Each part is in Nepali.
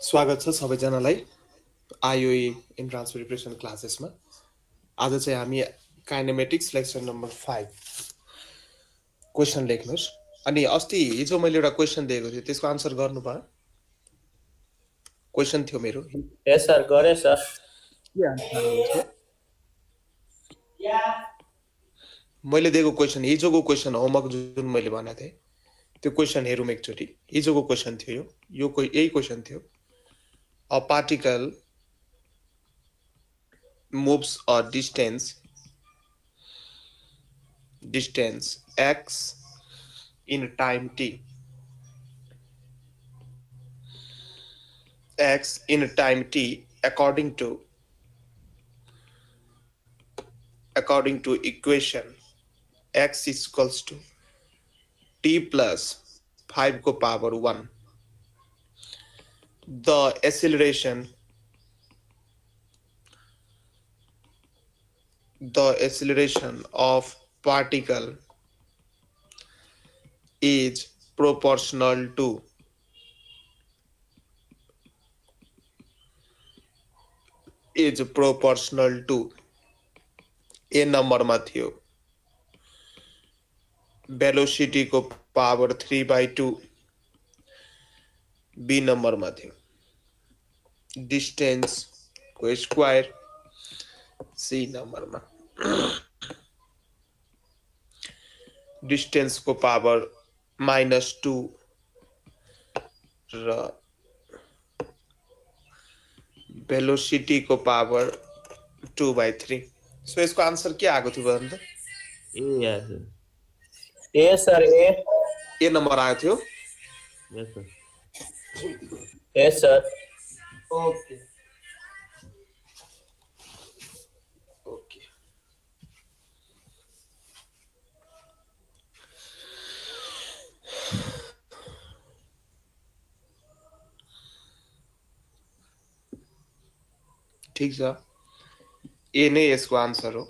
स्वागत छ सबैजनालाई आइओई इन्ट्रान्स प्रिपरेसन क्लासेसमा। आज चाहिँ हामी काइनेमेटिक्स लेक्चर नम्बर 5 क्वेसन लेख्नुहोस्। अनि अस्ति हिजो मैले एउटा क्वेसन दिएको थिएँ, त्यसको आन्सर गर्नु भयो? क्वेसन थियो मेरो। यस सर, गरे सर। के आन्सर आउँछ? मैले दिएको क्वेसन हिजोको क्वेसन होमवर्क जुन मैले भनेको थिएँ त्यो क्वेसन हेरौँ एकचोटि। हिजोको क्वेसन थियो यो यही क्वेसन थियो। A particle moves a distance x in time t, x in time t according to equation x is equals to t plus 5 को power 1. The acceleration of particle is proportional to a नम्बरमा थियो वेलोसिटी को पावर 3/2, बी नम्बरमा थियो डिस्टेंस को स्क्वायर, सी नम्बरमा डिस्टेंस को पावर -2 र वेलोसिटी को पावर 2/3। सो यसको आन्सर के आएको थियो भन्नु त? ए सर, ए नम्बर आएको थियो। यस सर। ओके ओके ठीक छ, ए नै यसको आन्सर हो।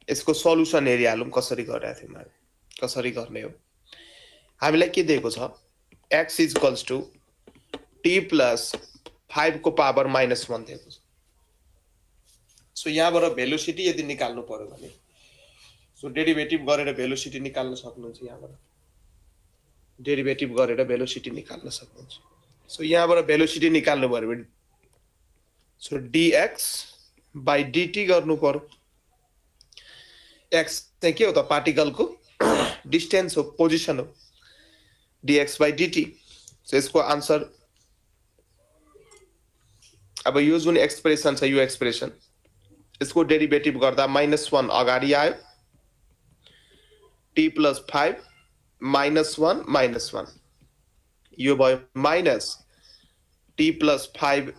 यसको सल्युसन हेरिहालौँ कसरी गरेका थियौँ हामी, कसरी गर्ने हो। हामीलाई के दिएको छ? x equals to t plus 5 को पावर -1 दिएको छ। सो यहाँबाट भेलोसिटी यदि निकाल्नु पर्यो भने सो डेरिभेटिभ गरेर भेलोसिटी निकाल्न सक्नुहुन्छ। यहाँबाट डेरिभेटिभ गरेर भेलोसिटी निकाल्न सक्नुहुन्छ। सो यहाँबाट भेलोसिटी निकाल्नु पर्यो भने सो dx बाई dt गर्नु पर्यो। x चाहिँ के हो त? पार्टिकलको डिस्टेन्स हो, पोजिसन हो, dx बाई dt। सो यसको आन्सर अब यो जुन एक्सप्रेसन छ, यो एक्सप्रेसन यसको डेरिभेटिभ गर्दा -1 अगाडि आयो, t प्लस 5 -1 यो भयो माइनस t प्लस 5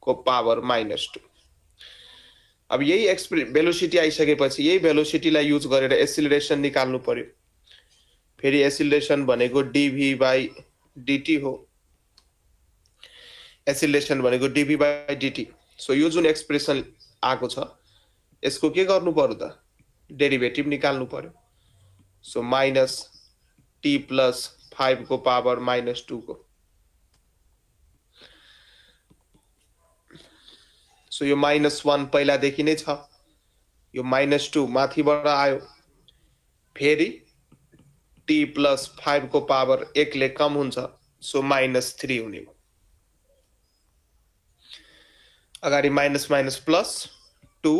को पावर -2। अब यही भेलोसिटी आइसकेपछि यही भेलोसिटीलाई युज गरेर एसिलरेसन निकाल्नु पर्यो। फेरि एसिलरेसन भनेको dv बाई dt हो, एसिलरेसन भनेको dv बाई dt। सो यो जुन एक्सप्रेसन आएको छ यसको के गर्नु पर्यो त? डेरिभेटिभ निकाल्नु पर्यो। सो माइनस t प्लस 5 को पावर -2 को। सो यो -1 पहिलादेखि नै छ, यो -2 माथिबाट आयो, फेरि t प्लस 5 को पावर 1 ले कम हुन्छ, सो -3 हुने भयो। अगाडि माइनस प्लस 2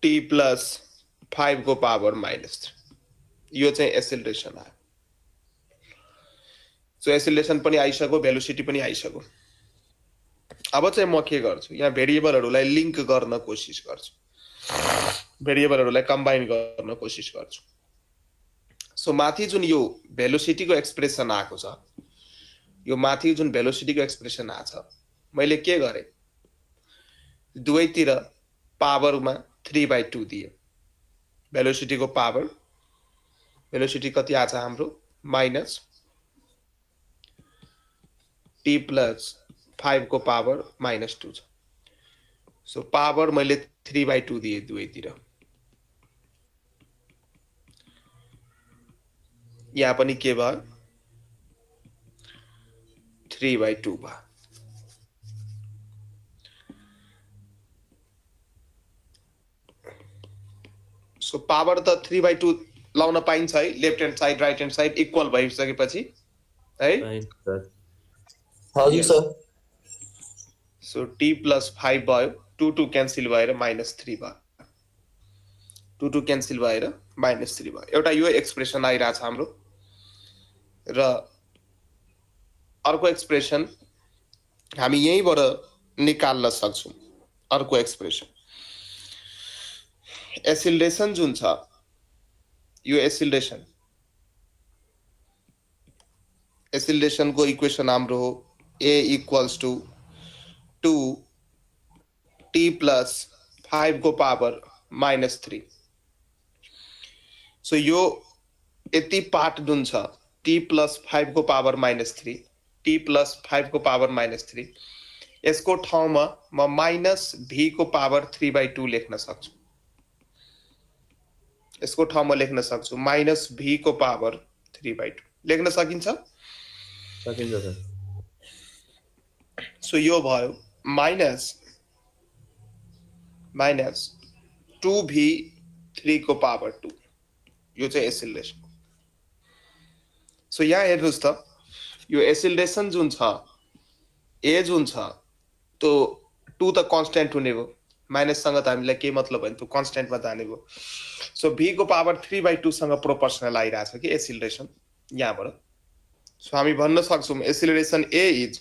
t प्लस 5 को पावर -3, यो चाहिँ एसिलरेसन आयो। सो एसिलरेसन पनि आइसक्यो, भेलोसिटी पनि आइसक्यो। अब चाहिँ म के गर्छु, यहाँ भेरिएबलहरूलाई लिङ्क गर्न कोसिस गर्छु, भेरिएबलहरूलाई कम्बाइन गर्न कोसिस गर्छु। सो माथि जुन यो भेलोसिटीको एक्सप्रेसन आएको छ, यो माथि जुन भेलोसिटीको एक्सप्रेसन आएको छ, मैले के गरेँ? दुवैतिर पावरमा 3/2 दिए। भेलोसिटीको पावर, भेलोसिटी कति आछ हाम्रो? माइनस t प्लस 5 को पावर -2 छ। सो पावर मैले 3/2 दिए दुवैतिर। यहाँ पनि के भयो? 3/2 भयो। सो पावर त 3/2 लाउन पाइन्छ है, left hand side right hand side equal भइसकेपछि है। Fine, sir. हजुर Yes. सर। सो t + 5 भयो, 2 क्यान्सल भएर -3 भयो, 2 क्यान्सल भएर -3 भयो। एउटा यो एक्सप्रेसन आइरहेछ हाम्रो, र अर्को एक्सप्रेसन हामी यहीँबाट निकाल्न सक्छौँ। अर्को एक्सप्रेसन एसिलेसन जुन छ, यो एसिलेसनको इक्वेसन हाम्रो हो a = 2t + 5 को पावर -3। सो यो यति पार्ट जुन छ t + 5 को पावर -3, t + 5 को पावर -3, यसको ठाउँमा म -v को पावर 3/2 लेख्न सक्छु। यसको ठाउँमा लेख्न सक्छु -v को पावर 3/2 लेख्न सकिन्छ। सकिन्छ सर। सो यो भयो -2v 3 को पावर 2, यो चाहिँ एसिलेसन। सो यहाँ हेर्नुहोस् त, यो एसिलेसन जुन छ, ए जुन छ, त्यो 2 त कन्स्ट्यान्ट हुने भयो, माइनससँग त हामीलाई के मतलब भयो, त्यो कन्स्ट्यान्टमा जाने भयो। सो v को पावर 3/2 सँग प्रोपोर्सनल आइरहेछ कि एसिलेसन यहाँबाट। सो हामी भन्न सक्छौँ acceleration a is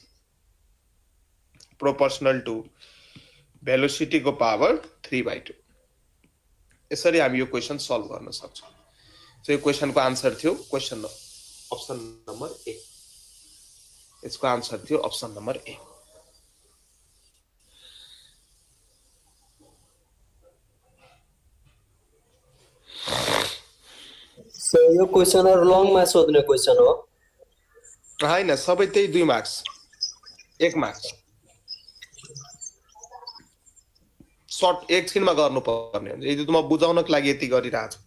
proportional to velocity को पावर 3/2। यसरी हामी यो क्वेसन सल्भ गर्न सक्छौँ। सो यो क्वेसनको आन्सर थियो अप्सन नम्बर ए। यसको आन्सर थियो अप्सन नम्बर ए। सर यो क्वेसनहरु लङमा सोध्ने क्वेसन हो हैन, सबै त्यही 2 मार्क्स, 1 मार्क्स। सर्ट एकछिनमा गर्नुपर्ने हुन्छ। यदि म बुझाउनको लागि यति गरिरहेको छु,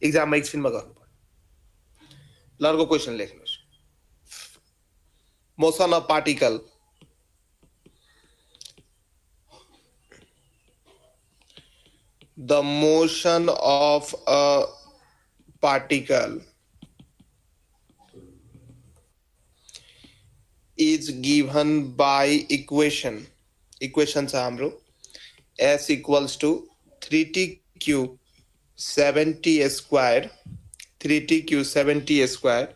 एक्जाममा एकछिनमा गर्नुपर्ने। ल अर्को क्वेसन लेख्नुहोस्। Motion of particle the motion of a particle is given by equation छ हाम्रो s = 3t³ 70² 3t³ 70²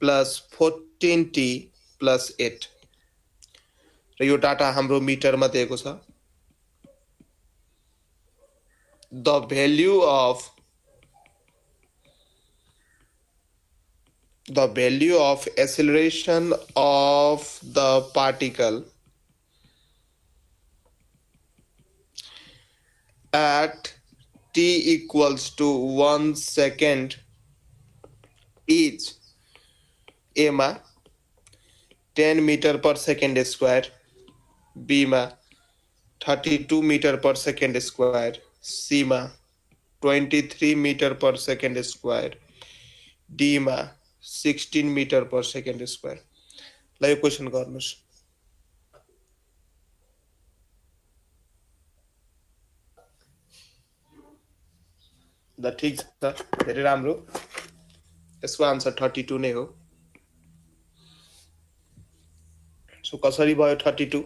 plus 14t plus 8 र यो डाटा हाम्रो मिटरमा दिएको छ। The value of acceleration of the particle at t = 1 second is a मा 10 meter per second square, b मा 32 meter per second square, C मा 23 meter per second square, D मा 16 meter per second square। ल यो क्वेसन गर्नुस्। ल ठीक छ, धेरै राम्रो। यसको आन्सर 32 नै हो। सो कसरी भयो 32?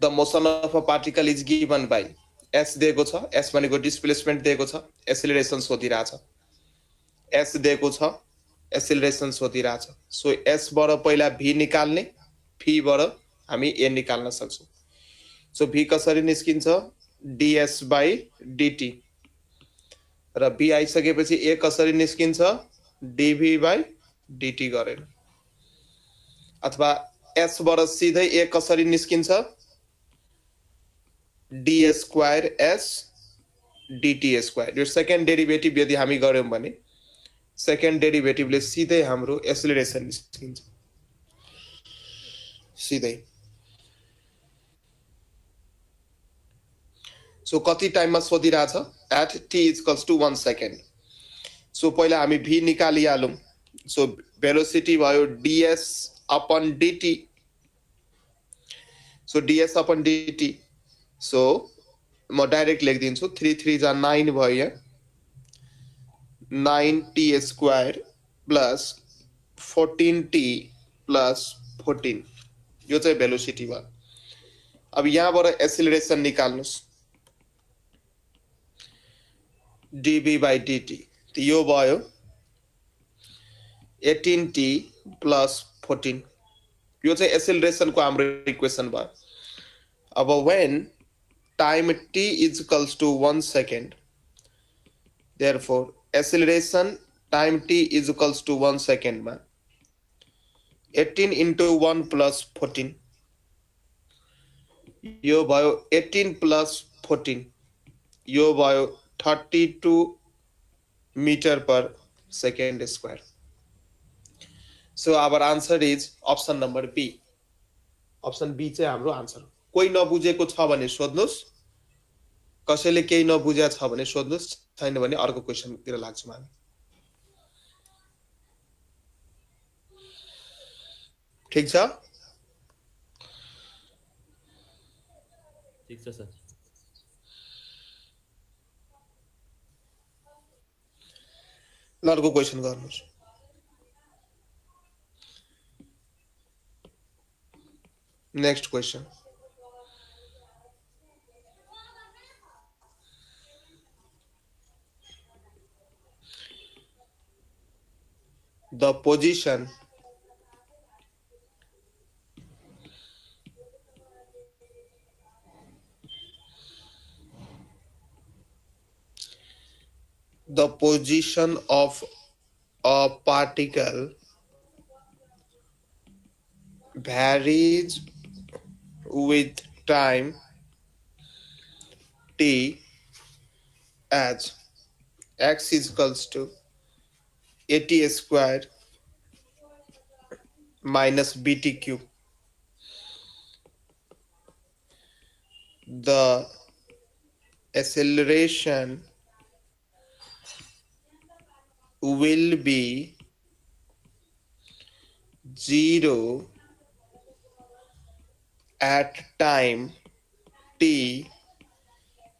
The motion of a particle is given by S दिएको छ, S भनेको डिस्प्लेसमेन्ट दिएको छ, एसिलेरेसन सोधिरहेछ। S दिएको छ, एसिलेरेसन सोधिरहेछ। सो S बाट पहिला V निकाल्ने, V बाट हामी A निकाल्न सक्छौँ। सो V कसरी निस्किन्छ? ds/dt र B आइसकेपछि A कसरी निस्किन्छ? dv/dt गरेर, अथवा S बाट सिधै A कसरी निस्किन्छ? d² s dt²। यो सेकेन्ड डेरिभेटिभ यदि हामी गर्यौं भने सेकेन्ड डेरिभेटिभले सिधै हाम्रो एसिलेरेसन निस्किन्छ, सिधै। सो कति टाइममा सोधिरहेछ? At t = 1 second. सो पहिला हामी v निकालिहालौं। सो भेलोसिटी भयो ds upon dt. So ds upon dt. So म डाइरेक्ट लेखिदिन्छु 3 3 जा 9 भयो यहाँ 9t square plus 14t plus 14 यो चाहिँ भेलोसिटी भयो. अब यहाँबाट एसिलरेसन निकाल्नुस् dv by dt. तो यो भयो 18t प्लस 14. यो चाहिँ एसिलरेसन को हाम्रो इक्वेसन भयो. अब when time t is equals to 1 second, therefore acceleration time t is equals to 1 second मा 18 into 1 plus 14 यो भयो 18 plus 14 यो भयो 32 meter per second square. So our answer is option number B. Option B चाहिँ हाम्रो आन्सर. कोही नबुझेको छ भने सोध्नुस्, कसैले केही नबुझेको छ भने सोध्नुस्, छैन भने अर्को क्वेशन तिर लाग्छौं हामी. ठीक छ? ठीक छ सर. ल अर्को क्वेशन गर्नुस्. Next question. The position of a particle varies with time t as x is equals to at square minus bt cube. The acceleration will be 0 at time t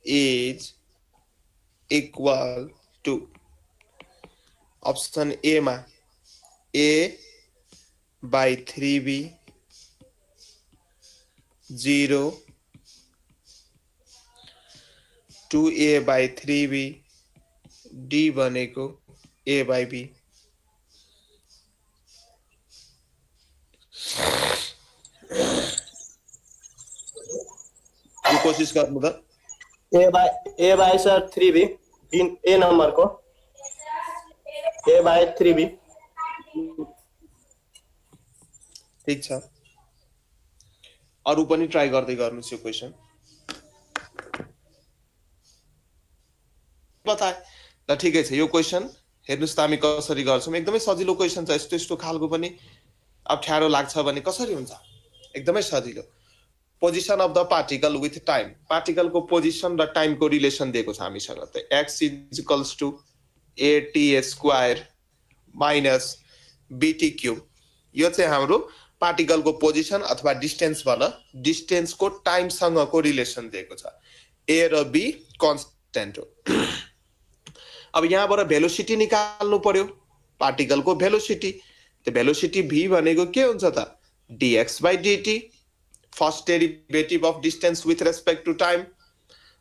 is equal to option A मा A by 3b 0 2a by 3b d बनेको A by B. यो कोशिश गर्नु त. ए बाई सर 3b ए नम्बर को ए बाई 3b. ठीक छ. अरु पनि ट्राई गर्दै गर्नुस् यो क्वेशन. बताए ल ठिकै छ. यो क्वेशन हेर्नुस् त हामी कसरी गर्छौं. एकदमै सजिलो क्वेशन छ. यस्तो यस्तो खालको पनि अप्ठ्यारो लाग्छ भने कसरी हुन्छ. एकदमै सजिलो. Position of the particle with time. Particle को पोजिसन र टाइम को रिलेसन दिएको छ हामीसँग. त x is equals to at square minus bt cube. यो चाहिँ हाम्रो पार्टिकल को पोजिसन अथवा डिस्टेन्स भन डिस्टेन्स को टाइम सँग को रिलेसन दिएको छ. a र b कन्स्टेन्ट हो. अब यहाँबाट भेलोसिटी निकाल्नु पर्यो. पार्टिकल को भेलोसिटी. त्यो भेलोसिटी v भनेको के हुन्छ त dx by dt. First derivative of distance with respect to time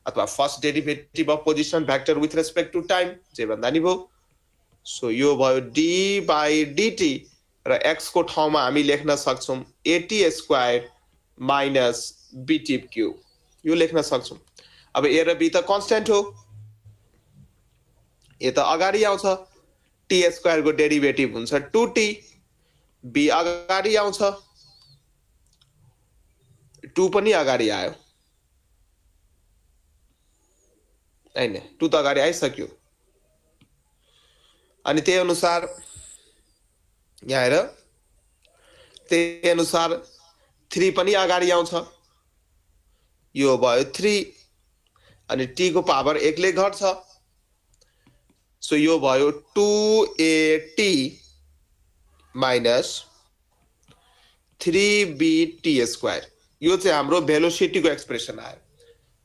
अथवा first derivative of position vector with respect to time जे भन्दा नि भयो. सो यो भयो d by dt र x को ठाउँमा हामी लेख्न सक्छौं at square minus bt cube. यो लेख्न सक्छौं. अब a र b त कन्स्टेन्ट हो. ए त अगाडि आउँछ. t स्क्वायर को डेरिभेटिभ हुन्छ 2t. b अगाडि आउँछ. 2 पनि अगाडि आयो हैन. 2 त अगाडि आइसक्यो. अनि त्यही अनुसार यहाँ हेर त्यही अनुसार 3 पनि अगाडि आउँछ. यो भयो 3 अनि t को पावर 1 ले घट्छ. सो यो भयो 2at माइनस 3b_t²। यो चाहिँ हाम्रो भेलोसिटीको एक्सप्रेसन आयो।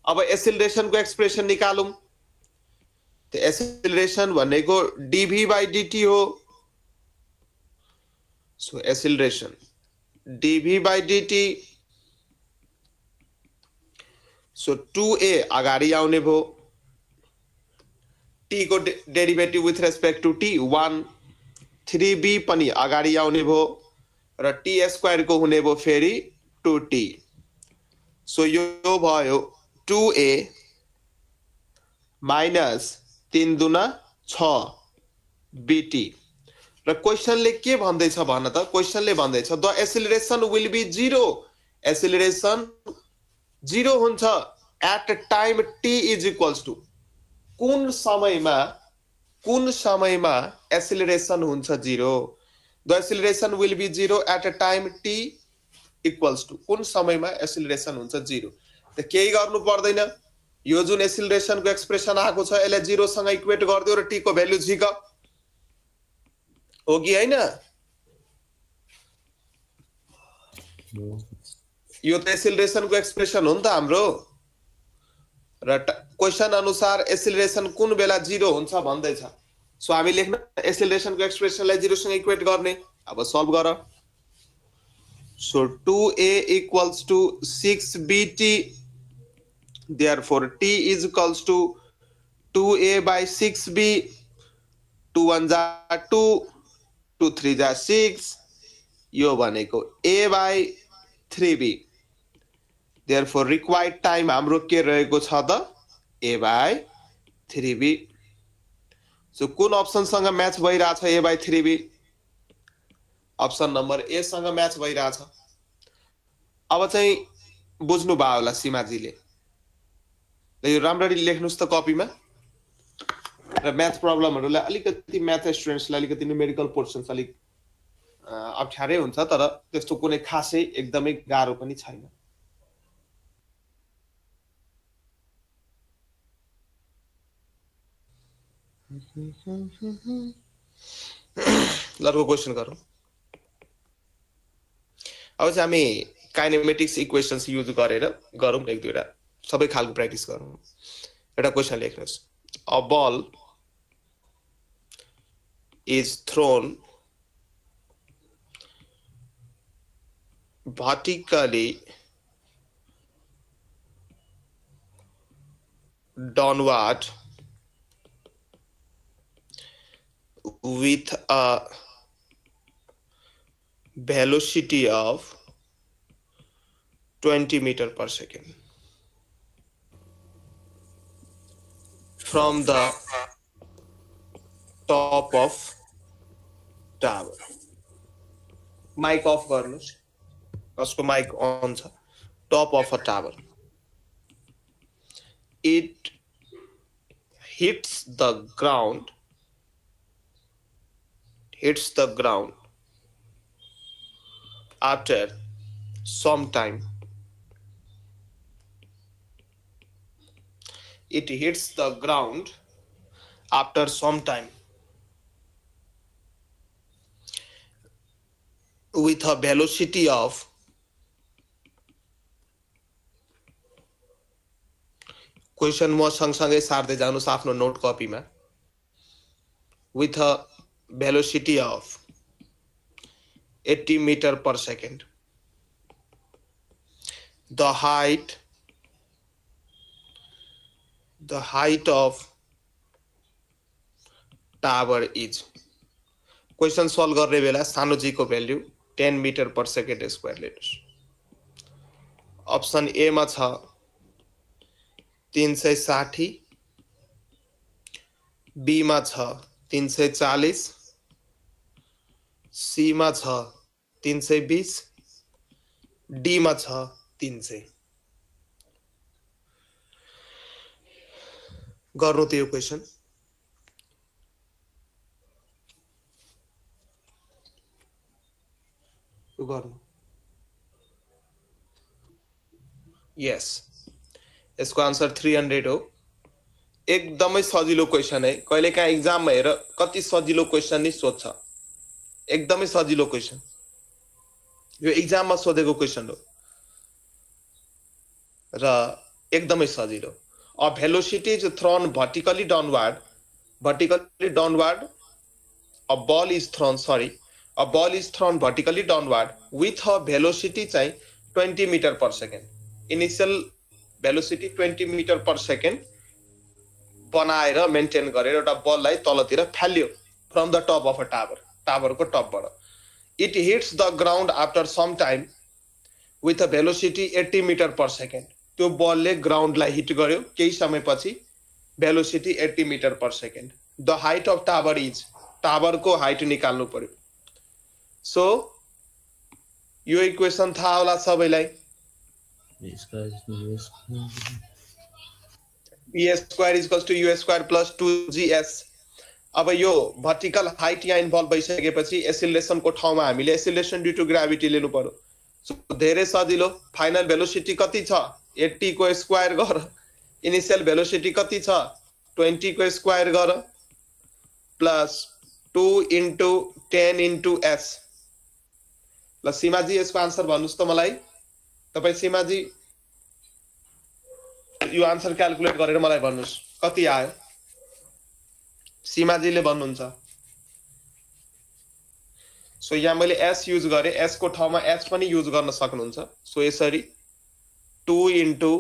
अब एसिलरेसनको एक्सप्रेसन निकालौं। त एसिलरेसन भनेको dv/dt हो। सो एसिलरेसन dv/dt, सो 2a अगाडि आउने भो, t को derivative with respect to t 1, 3b पनि अगाडि आउने भो र t² को हुने भो फेरि 2t। सो यो भयो 2a माइनस 3 दुना 6 bt। र क्वेशनले के भन्दैछ भन त? क्वेशनले भन्दैछ the acceleration will be 0। Acceleration 0 हुन्छ at time t is equals to कुन समयमा एसिलरेसन हुन्छ 0। The acceleration will be 0 at time t equals to कुन समयमा एसिलरेसन हुन्छ 0। त केही गर्नु पर्दैन, यो जुन एसिलरेसनको एक्सप्रेसन आएको छ यसलाई 0 सँग इक्वेट गर्दियो र t को भ्यालु झिक हो कि हैन? यो त एसिलरेसनको एक्सप्रेसन हो नि त हाम्रो। र क्वेशन अनुसार एसिलरेसन कुन बेला 0 हुन्छ भन्दैछ। सो हामी लेख्न एसिलरेसनको एक्सप्रेसनलाई 0 सँग इक्वेट गर्ने। अब सल्भ गर। So 2a equals to 6bt, therefore t is equals to 2a/6b, 2 1 जा 2, 2 3 जा 6, यो भनेको a/3b। therefore required time हाम्रो के रहेको छ त? a/3b। सो कुन अप्सन सँग म्याच भइराछ a/3b? अप्सन नम्बर ए सँग म्याच भइराछ। अब चाहिँ बुझ्नु भयो होला सीमाजीले। यो राम्ररी लेख्नुस् त कपीमा। र म्याथ प्रब्लमहरुलाई अलिकति म्याथ स्टुडेन्ट्सलाई अलिकति न्युमेरिकल पोर्सन्स अलिक अप्ठ्यारै हुन्छ, तर त्यस्तो कुनै खासै एकदमै गाह्रो पनि छैन। अर्को क्वेसन गरौँ। अब चाहिँ हामी काइनेमेटिक्स इक्वेशन्स युज गरेर गरौँ, एक दुईवटा सबै खालको प्र्याक्टिस गरौँ। एउटा क्वेसन लेख्नुहोस्। A ball is thrown vertically downward with a velocity of 20 meters per second from the top of tower. Mic off गर्नुस्। उसको mic on छ। Top of a tower. It hits the ground after some time. It hits the ground after some time with a velocity of question म सँगसँगै सार्दै जानुस् आफ्नो नोट कपीमा। with a velocity of 80 meters per second. The height of tower is. Question solve गर्ने बेला सानो जी को value 10 meters per second square लिनुस्। Option A मा छ 360, बी मा छ 340, सी मा छ 320, डी मा छ 300। गर्नु त यो क्वेशन। गर्नु। यस, यसको आन्सर 300 हो। एकदमै सजिलो क्वेशन है। कहिलेकाहीँ एक्जाममा हेर कति सजिलो क्वेशन नि सोध्छ। एकदमै सजिलो क्वेशन, यो एक्जाममा सोधेको क्वेशन हो र एकदमै सजिलो। A velocity is thrown vertically downward, a ball is thrown vertically downward with a velocity चाहिँ 20 meter per second. Initial velocity 20 meter per second बनाएर मेन्टेन गरेर एउटा बललाई तलतिर फाल्यो from the top of a टावरको टपबाट। It hits the ground after some time with a velocity 80 meter per second. त्यो बलले ग्राउन्डलाई हिट गर्यो केही समयपछि, velocity 80 meter per second. The height of tower is, टावरको हाइट निकाल्नु पर्यो। सो यो इक्वेसन थाहा होला सबैलाई, p square is equals to u square plus 2gs। अब यो भर्टिकल हाइट यहाँ इन्भल्भ भइसकेपछि एसिलेसनको ठाउँमा हामीले एसिलेसन ड्यू टु ग्राभिटी लिनु पर्यो। सो धेरै सजिलो। फाइनल भेलोसिटी कति छ 80 को स्क्वायर गर, इनिशियल भेलोसिटी कति छ 20 को स्क्वायर गर प्लस 2 into 10 into s। ल सीमाजी यसको आन्सर भन्नुस् त मलाई। तपाई सीमाजी यो आन्सर क्याल्कुलेट गरेर मलाई भन्नुस् कति आयो। सीमाजीले भन्नुहुन्छ। सो यहाँ मैले s युज गरे, s को ठाउँमा h पनि युज गर्न सक्नुहुन्छ। सो यसरी 2 into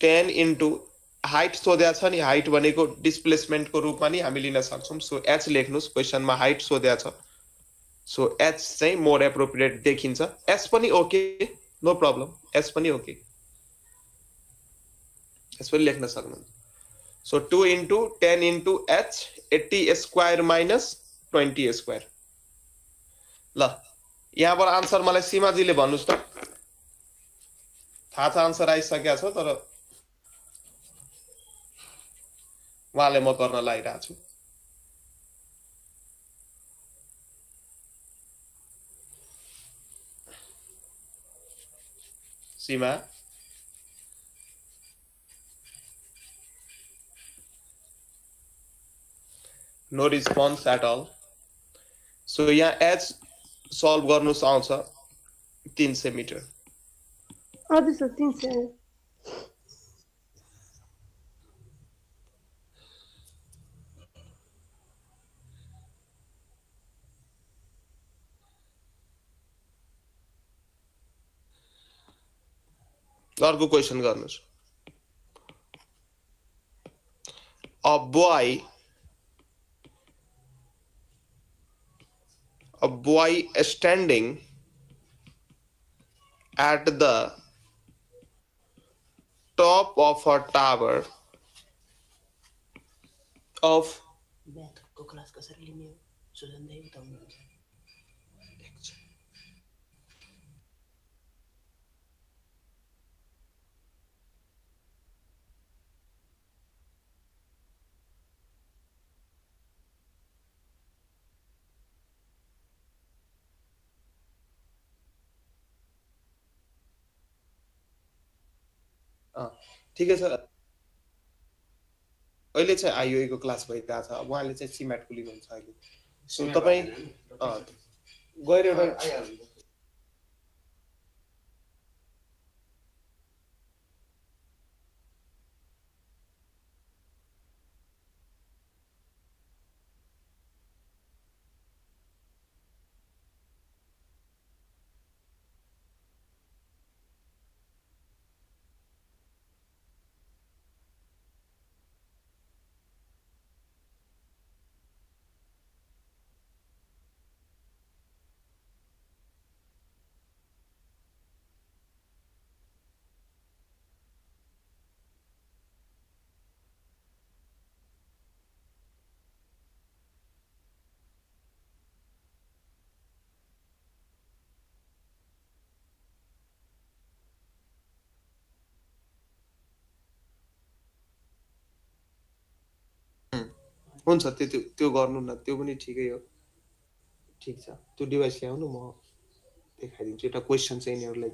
10 into हाइट सोधेको छ नि, हाइट भनेको डिस्प्लेसमेन्टको रूपमा नि हामी लिन सक्छौं। सो h लेख्नुस्, क्वेशनमा हाइट सोधेको छ। सो h चाहिँ मोर एप्रोप्रिएट देखिन्छ। s पनि ओके, नो प्रब्लम, s पनि ओके, s पनि लेख्न सक्नुहुन्छ। So 2 into 10 into h 80 square minus 20 square. ल यहाँबाट आन्सर मलाई सीमाजीले भन्नुस् त। थाहा छ आन्सर आइसकेको छ, तर उहाँले म गर्न लागिरहेको छु। Seema no response at all. So यहाँ एच सल्भ गर्नुस् आउँछ 300 मिटर। हजुर सर 300। अर्को क्वेशन गर्नुस्। a boy standing at the top of a tower of math को क्लास कसरी लिने हो सुजनदाइ बताउनुहुन्छ। ठिकै छ। अहिले चाहिँ आइओ को क्लास भइरहेको छ, उहाँले चाहिँ सिम्याट को लिनुहुन्छ अहिले। सो तपाईँ गएर एउटा हुन्छ त्यो गर्नु न, त्यो पनि ठिकै हो। ठिक छ, त्यो डिभाइस ल्याउनु, म देखाइदिन्छु। एउटा क्वेशन चाहिँ यिनीहरूलाई,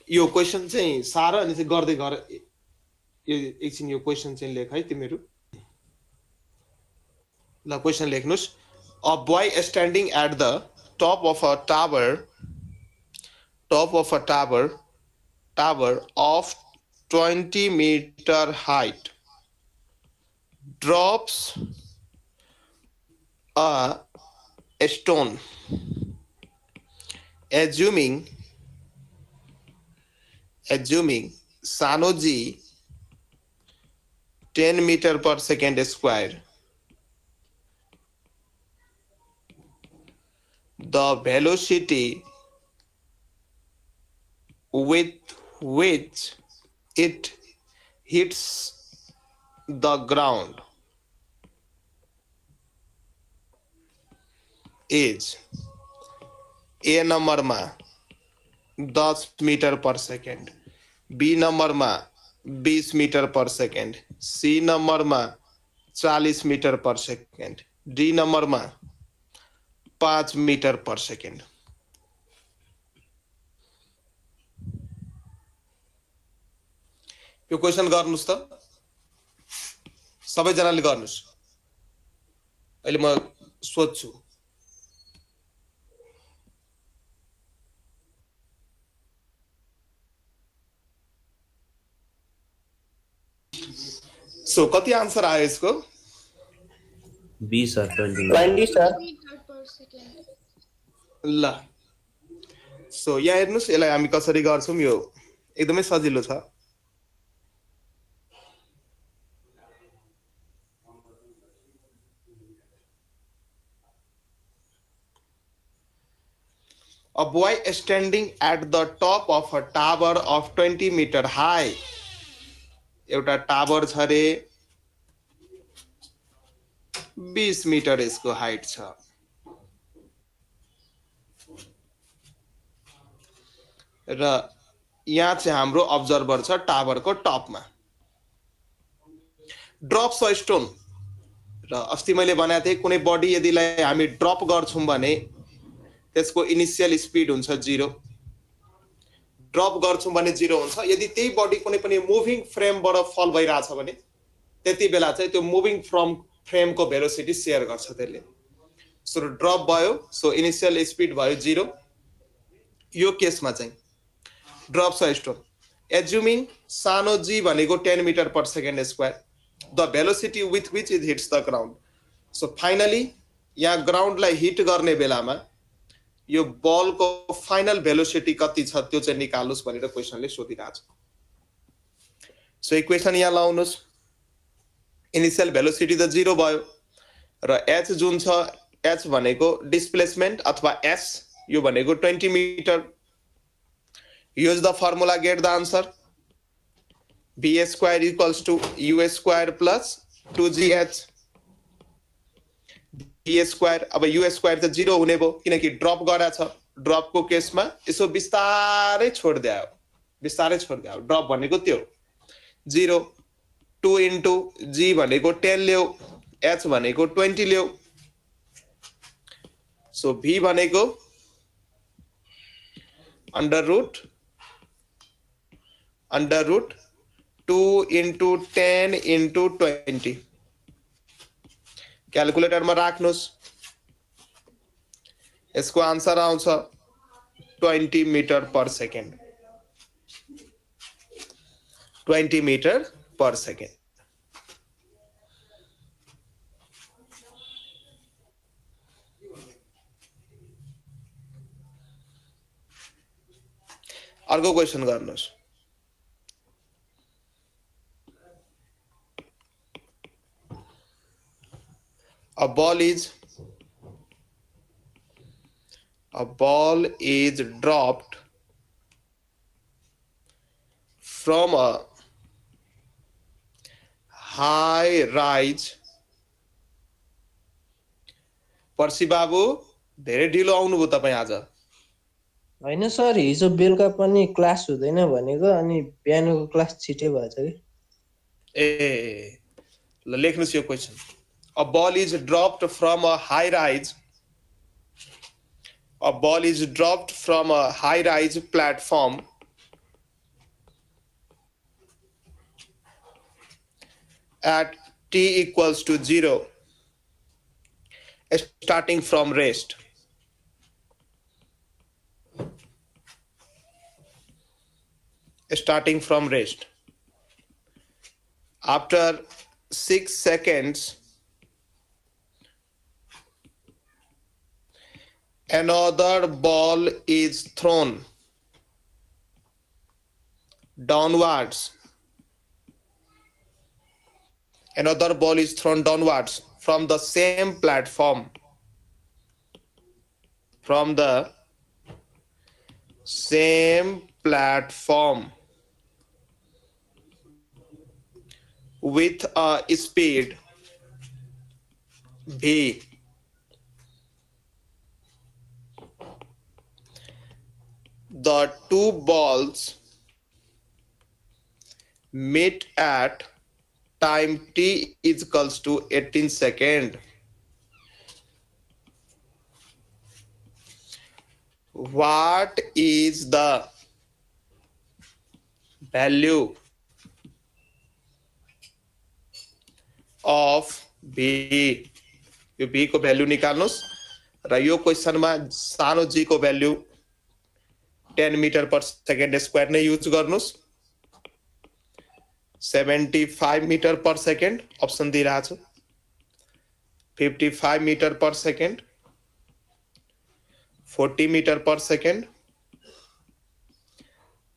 यो क्वेशन चाहिँ सारा अनि चाहिँ गर्दै गर। यो एकछिन यो क्वेशन चाहिँ लेख है तिमीहरू। ल question लेख्नुस्। A boy standing at the top of a tower of 20-meter height drops a stone, assuming Sanoji 10 meter per second square. The velocity with which it hits the ground is A नंबरमा 10 मीटर पर सेकेन्ड, बी नंबरमा 20 मीटर पर सेकेन्ड, सी नंबरमा 40 मीटर पर सेकेन्ड, डी नंबरमा 5 मीटर पर सेकेन्ड। यो क्वेसन गर्नुस् त, सबैजनाले गर्नुस्। अहिले म सोध्छु। सो कति आन्सर आयो यसको? B sir 20 sir. ल सो यहाँ हेर्नुस्, यसलाई हामी कसरी गर्छौं। यो एकदमै सजिलो छ। A boy standing at the top of a tower of 20 meter high. एउटा टावर छ रे, 20 मिटर यसको हाइट छ। र यहाँ चाहिँ हाम्रो अब्जर्भर छ टावरको टपमा। ड्रप्स अ स्टोन, र अस्ति मैले भनेको थिएँ कुनै बडी यदिलाई हामी ड्रप गर्छौं भने त्यसको इनिशियल स्पिड हुन्छ 0। ड्रप गर्छौं भने 0 हुन्छ। यदि त्यही बडी कुनै पनि मुभिङ फ्रेमबाट फल भइरहेछ भने त्यति बेला चाहिँ त्यो मुभिङ फ्रेमको भेलोसिटी शेयर गर्छ त्यसले। सो ड्रप भयो, सो इनिशियल स्पिड भयो 0। यो केसमा चाहिँ ड्रप्स अ स्टोन एज्युमिङ सानो जी भनेको 10 metre per second square, the velocity with which it hits the ground. So finally यहाँ ग्राउन्डलाई हिट गर्ने बेलामा यो बलको फाइनल भेलोसिटी कति छ त्यो चाहिँ निकाल्नुस् भनेर क्वेसनले सोधिरहेछ। सो इक्वेसन यहाँ लाउनुस्। इनिशियल भेलोसिटी त 0 भयो र h जुन छ, h भनेको डिस्प्लेसमेन्ट अथवा s, यो भनेको 20 मिटर। Use the formula, get the answer. b square equals to u square plus 2gh। B square, अब यू स्क्वायर त 0 हुने भयो किनकि ड्रप गरा छ। ड्रपको केसमा यसो बिस्तारै छोड्दियो, ड्रप भनेको त्यो 0। 2 इन्टु जी भनेको 10 ल्याऊ, एच भनेको 20 ल्याऊ। सो भी भनेको अंडर रूट 2 इन्टु 10 इन्टु 20। क्यालकुलेटरमा राख्नुस्, यसको आन्सर आउँछ 20 metre per second. 20 metre per second. अर्को क्वेसन गर्नुस्। A ball is dropped from a high rise। पर्सी बाबु धेरै ढिलो आउनुभयो तपाईँ आज। होइन सर, हिजो बेलुका पनि क्लास हुँदैन भनेको, अनि बिहानको क्लास छिटै भएछ कि। ए ल लेख्नुस् यो question. A ball is dropped from a high rise. A ball is dropped from a high rise platform at t equals to 0, starting from rest. Starting from rest. After 6 seconds, another ball is thrown downwards. Another ball is thrown downwards from the same platform. From the same platform with a speed v. The two balls meet at time t is equals to 18 seconds. What is the value of v? यो v को भ्यालु निकाल्नुस् र यो क्वेशनमा सानो g को value 10 metre per second square नै युज गर्नुस् 75 मिटर पर सेकेन्ड अप्सन दिइराछु 55 meter per second 40 meter per second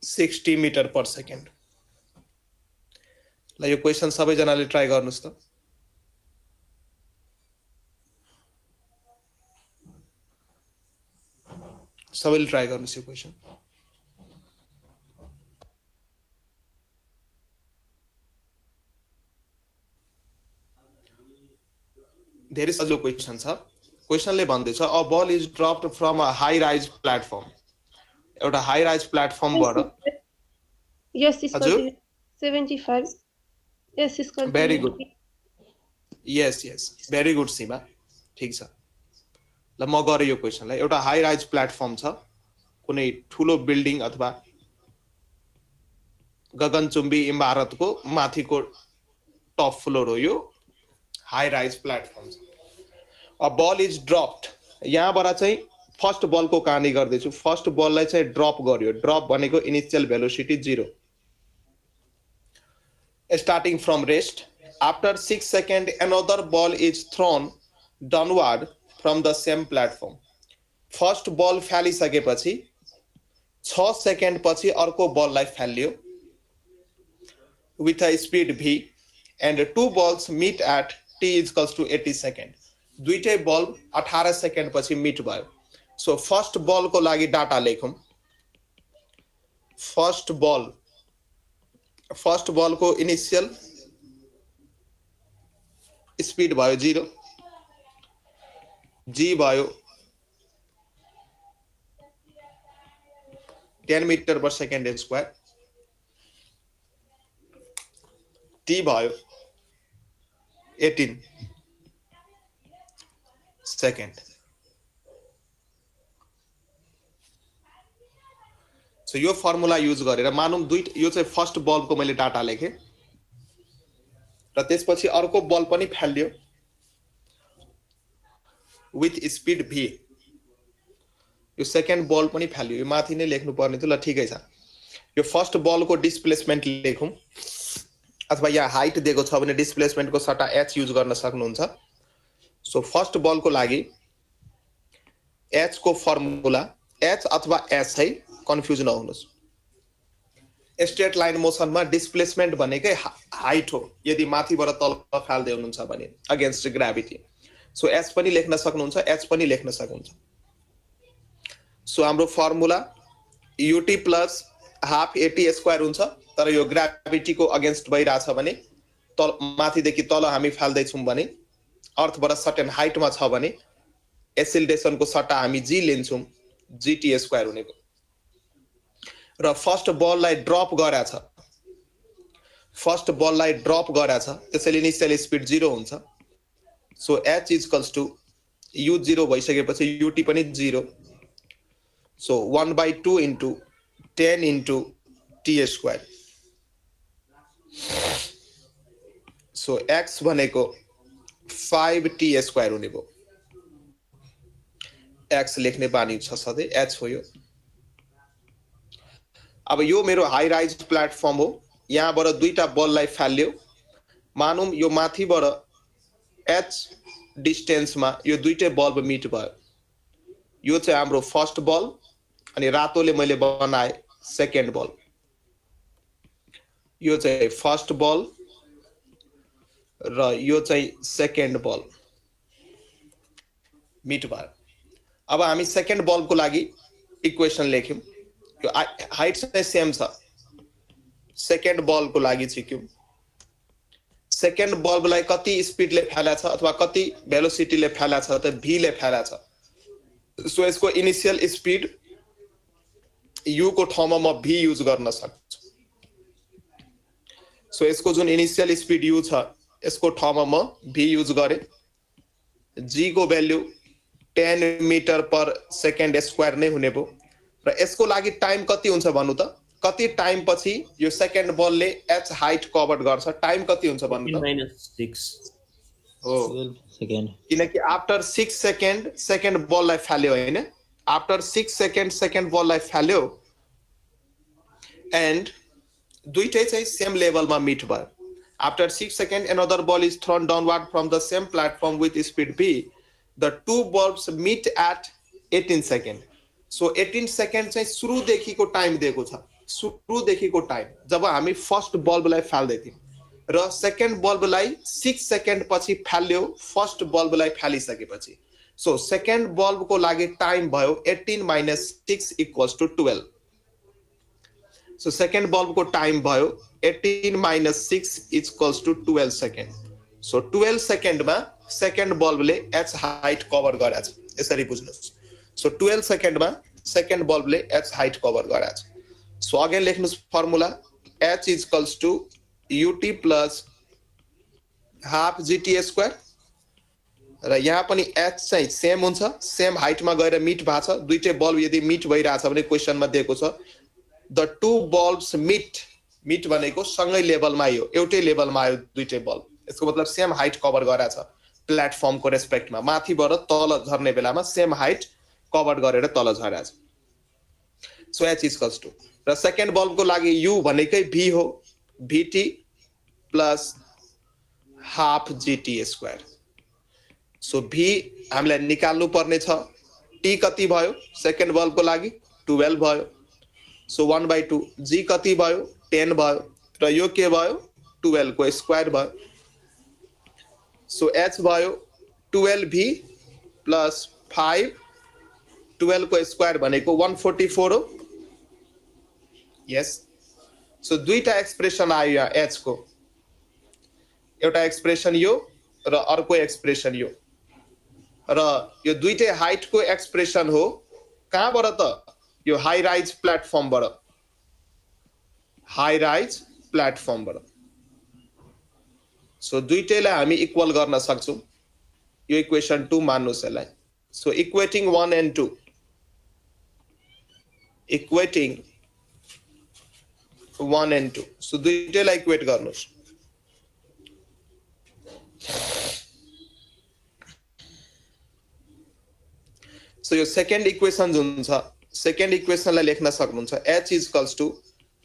60 meter per second ल यो क्वेशन सबैजनाले ट्राई गर्नुस् त सबैले ट्राई गर्नुस् यो क्वेशन धेरै सजिलो क्वेशन छ क्वेशनले भन्दैछ a ball is dropped from a high rise platform एउटा हाई राइज प्लेटफर्मबाट Yes, it's हजुर 75. Yes, it's called. Very good yes very good Seema ठीक छ ल म गरे यो क्वेशनलाई एउटा हाई राइज प्लेटफर्म छ कुनै ठुलो बिल्डिङ अथवा गगनचुम्बी इमारतको माथिको टप फ्लोर हो यो high rise platform a ball is dropped यहाँबाट चाहिँ फर्स्ट बलको कहानी गर्दैछु फर्स्ट बललाई चाहिँ ड्रप गर्यो ड्रप भनेको initial velocity 0 starting from rest after 6 second another ball is thrown downward from the same platform first ball फालिसकेपछि 6 सेकेन्ड पछि अर्को बललाई फाल्यो with a speed v and two balls meet at t is equals to 80 seconds दुईटै बल 18 सेकेन्ड पछि मिट भयो सो फर्स्ट बल को लागि डाटा लेखौं फर्स्ट बल को इनिशियल स्पीड भयो 0 g भयो 10 metre per second square t भयो 18 सेकेन्ड सो यो फर्मुला युज गरेर मानौं यो चाहिँ फर्स्ट बल को मैले डाटा लेखे र त्यसपछि अर्को बल पनि फाल्यो विथ स्पीड v यो सेकेन्ड बल पनि फाल्यो यो माथि नै लेख्नु पर्ने थियो ल ठिकै छ यो फर्स्ट बल को डिस्प्लेसमेन्ट लेखौं अथवा यहाँ हाइट दिएको छ भने डिस्प्लेसमेन्ट को सट्टा h युज गर्न सक्नुहुन्छ सो फर्स्ट बल को लागि h को फर्मुला h अथवा s है कन्फ्युज नहुनुस् स्ट्रेट लाइन मोसनमा डिस्प्लेसमेन्ट भनेकै हाइट हो यदि माथिबाट तल फाल्दै हुनुहुन्छ भने अगेन्स्ट ग्राभिटी सो s पनि लेख्न सक्नुहुन्छ h पनि लेख्न सक्नुहुन्छ सो हाम्रो formula ut plus half at square हुन्छ तर यो ग्राभिटी को अगेन्स्ट भइराछ भने तल माथिदेखि तल हामी फाल्दै छौं भने अर्थबाट सर्टेन हाइटमा छ भने एसिलरेसन को सट्टा हामी g लिन्छौं gt स्क्वायर हुनेको र फर्स्ट बललाई ड्रप गराछ त्यसैले इनिशियल स्पीड 0 हुन्छ so h is equals to u 0 भइसकेपछि ut पनि 0 so 1/2 into 10 into t square so x भनेको 5t स्क्वायर हुने भयो एक्स लेख्ने बानी छ सधैँ, एच हो यो। अब यो मेरो हाई राइज प्लेटफर्म हो, यहाँबाट दुईटा बललाई फाल्यो, मानौँ यो माथिबाट एच डिस्टेन्समा यो दुईटै बल्ब मिट भयो। यो चाहिँ हाम्रो फर्स्ट बल्ब अनि रातोले मैले बनाए सेकेन्ड बल्ब। यो चाहिँ फर्स्ट बल्ब र यो चाहिँ सेकेन्ड बल्ब मिट भयो। अब हामी सेकेन्ड बल्बको लागि इक्वेसन लेख्यौँ, यो हाइट चाहिँ सेम छ। सेकेन्ड बल्बको लागि सिक्यौँ, सेकेन्ड बल्बलाई कति स्पिडले फ्याला छ अथवा कति भेलोसिटीले फ्याला छ त v ले फ्याला छ। सो यसको इनिशियल स्पिड u को ठाउँमा म v युज गर्न सक्छु। सो यसको जुन इनिशियल स्पिड u छ यसको ठाउँमा म v युज गरे। g को value 10 metre per second square नै हुने भयो र यसको लागि टाइम कति हुन्छ भन्नु त? कति टाइम पछि यो सेकेन्ड बलले एच हाइट कभर गर्छ? टाइम कति हुन्छ भन्नु त? -6 हो, 12 सेकेन्ड। किनकि आफ्टर 6 सेकेन्ड सेकेन्ड बललाई फाल्यो हैन, आफ्टर 6 सेकेन्ड सेकेन्ड बललाई फाल्यो एन्ड दुईटै चाहिँ सेम लेभलमा मिट भयो। After 6 second another ball is thrown downward from the same platform with speed v. The two bulbs meet at 18 second. So 18 second चाहिँ सुरुदेखिको टाइम दिएको छ, सुरुदेखिको टाइम जब हामी फर्स्ट बल्बलाई फाल्दै थियौँ र सेकेन्ड बल्बलाई 6 सेकेन्ड पछि फाल्यो फर्स्ट बल्बलाई फालिसकेपछि। सो सेकेन्ड बल्बको लागि टाइम भयो 18 - 6 = 12। सो सेकेन्ड बल्बको टाइम भयो 18 - 6 = 12 सेकेन्ड। सो 12 सेकेन्डमा सेकेन्ड बल्बले एच हाइट कभर गरेछ, यसरी बुझ्नुहोस्। सो 12 सेकेन्डमा सेकेन्ड बल्बले एच हाइट कभर गरेछ। सो अगेन लेख्नुहोस् formula, H = ut plus half GT square र यहाँ पनि एच चाहिँ सेम हुन्छ, सेम हाइटमा गएर मिट भएको छ। दुईटै बल्ब यदि मिट भइरहेछ भने क्वेसनमा दिएको छ द टु बल्ब्स मिट भनेको सँगै लेभलमा आयो, एउटै लेभलमा आयो दुईटै बल्ब। यसको मतलब सेम हाइट कभर गरेछ प्लेटफर्मको रेस्पेक्टमा, माथिबाट तल झर्ने बेलामा सेम हाइट कभर गरेर तल झरेछ। सो एच = र सेकेन्ड बल्बको लागि u भनेकै v हो, vt plus half GT square. So v हामीलाई निकाल्नु पर्ने छ, t कति भयो सेकेन्ड बल्बको लागि? 12 भयो। सो 1/2, g कति भयो? 10 भयो र यो के भयो? 12 को स्क्वायर भयो। सो h भयो 12v प्लस 5, 12 को स्क्वायर भनेको 144 हो। यस, सो दुईटा एक्सप्रेसन आयो यहाँ h को, एउटा एक्सप्रेसन यो र अर्को एक्सप्रेसन यो, र यो दुईटै हाइटको एक्सप्रेसन हो। कहाँबाट त? यो हाई राइज प्लेटफर्मबाट, हाई राइज प्लेटफर्मबाट। सो दुईटैलाई हामी इक्वल गर्न सक्छौँ, यो इक्वेसन 2 मान्नुहोस् यसलाई। So equating 1 and 2, equating 1 and 2, so दुईटैलाई इक्वेट गर्नुहोस्। सो यो सेकेन्ड इक्वेसन जुन छ, सेकेन्ड इक्वेसनलाई लेख्न सक्नुहुन्छ, h =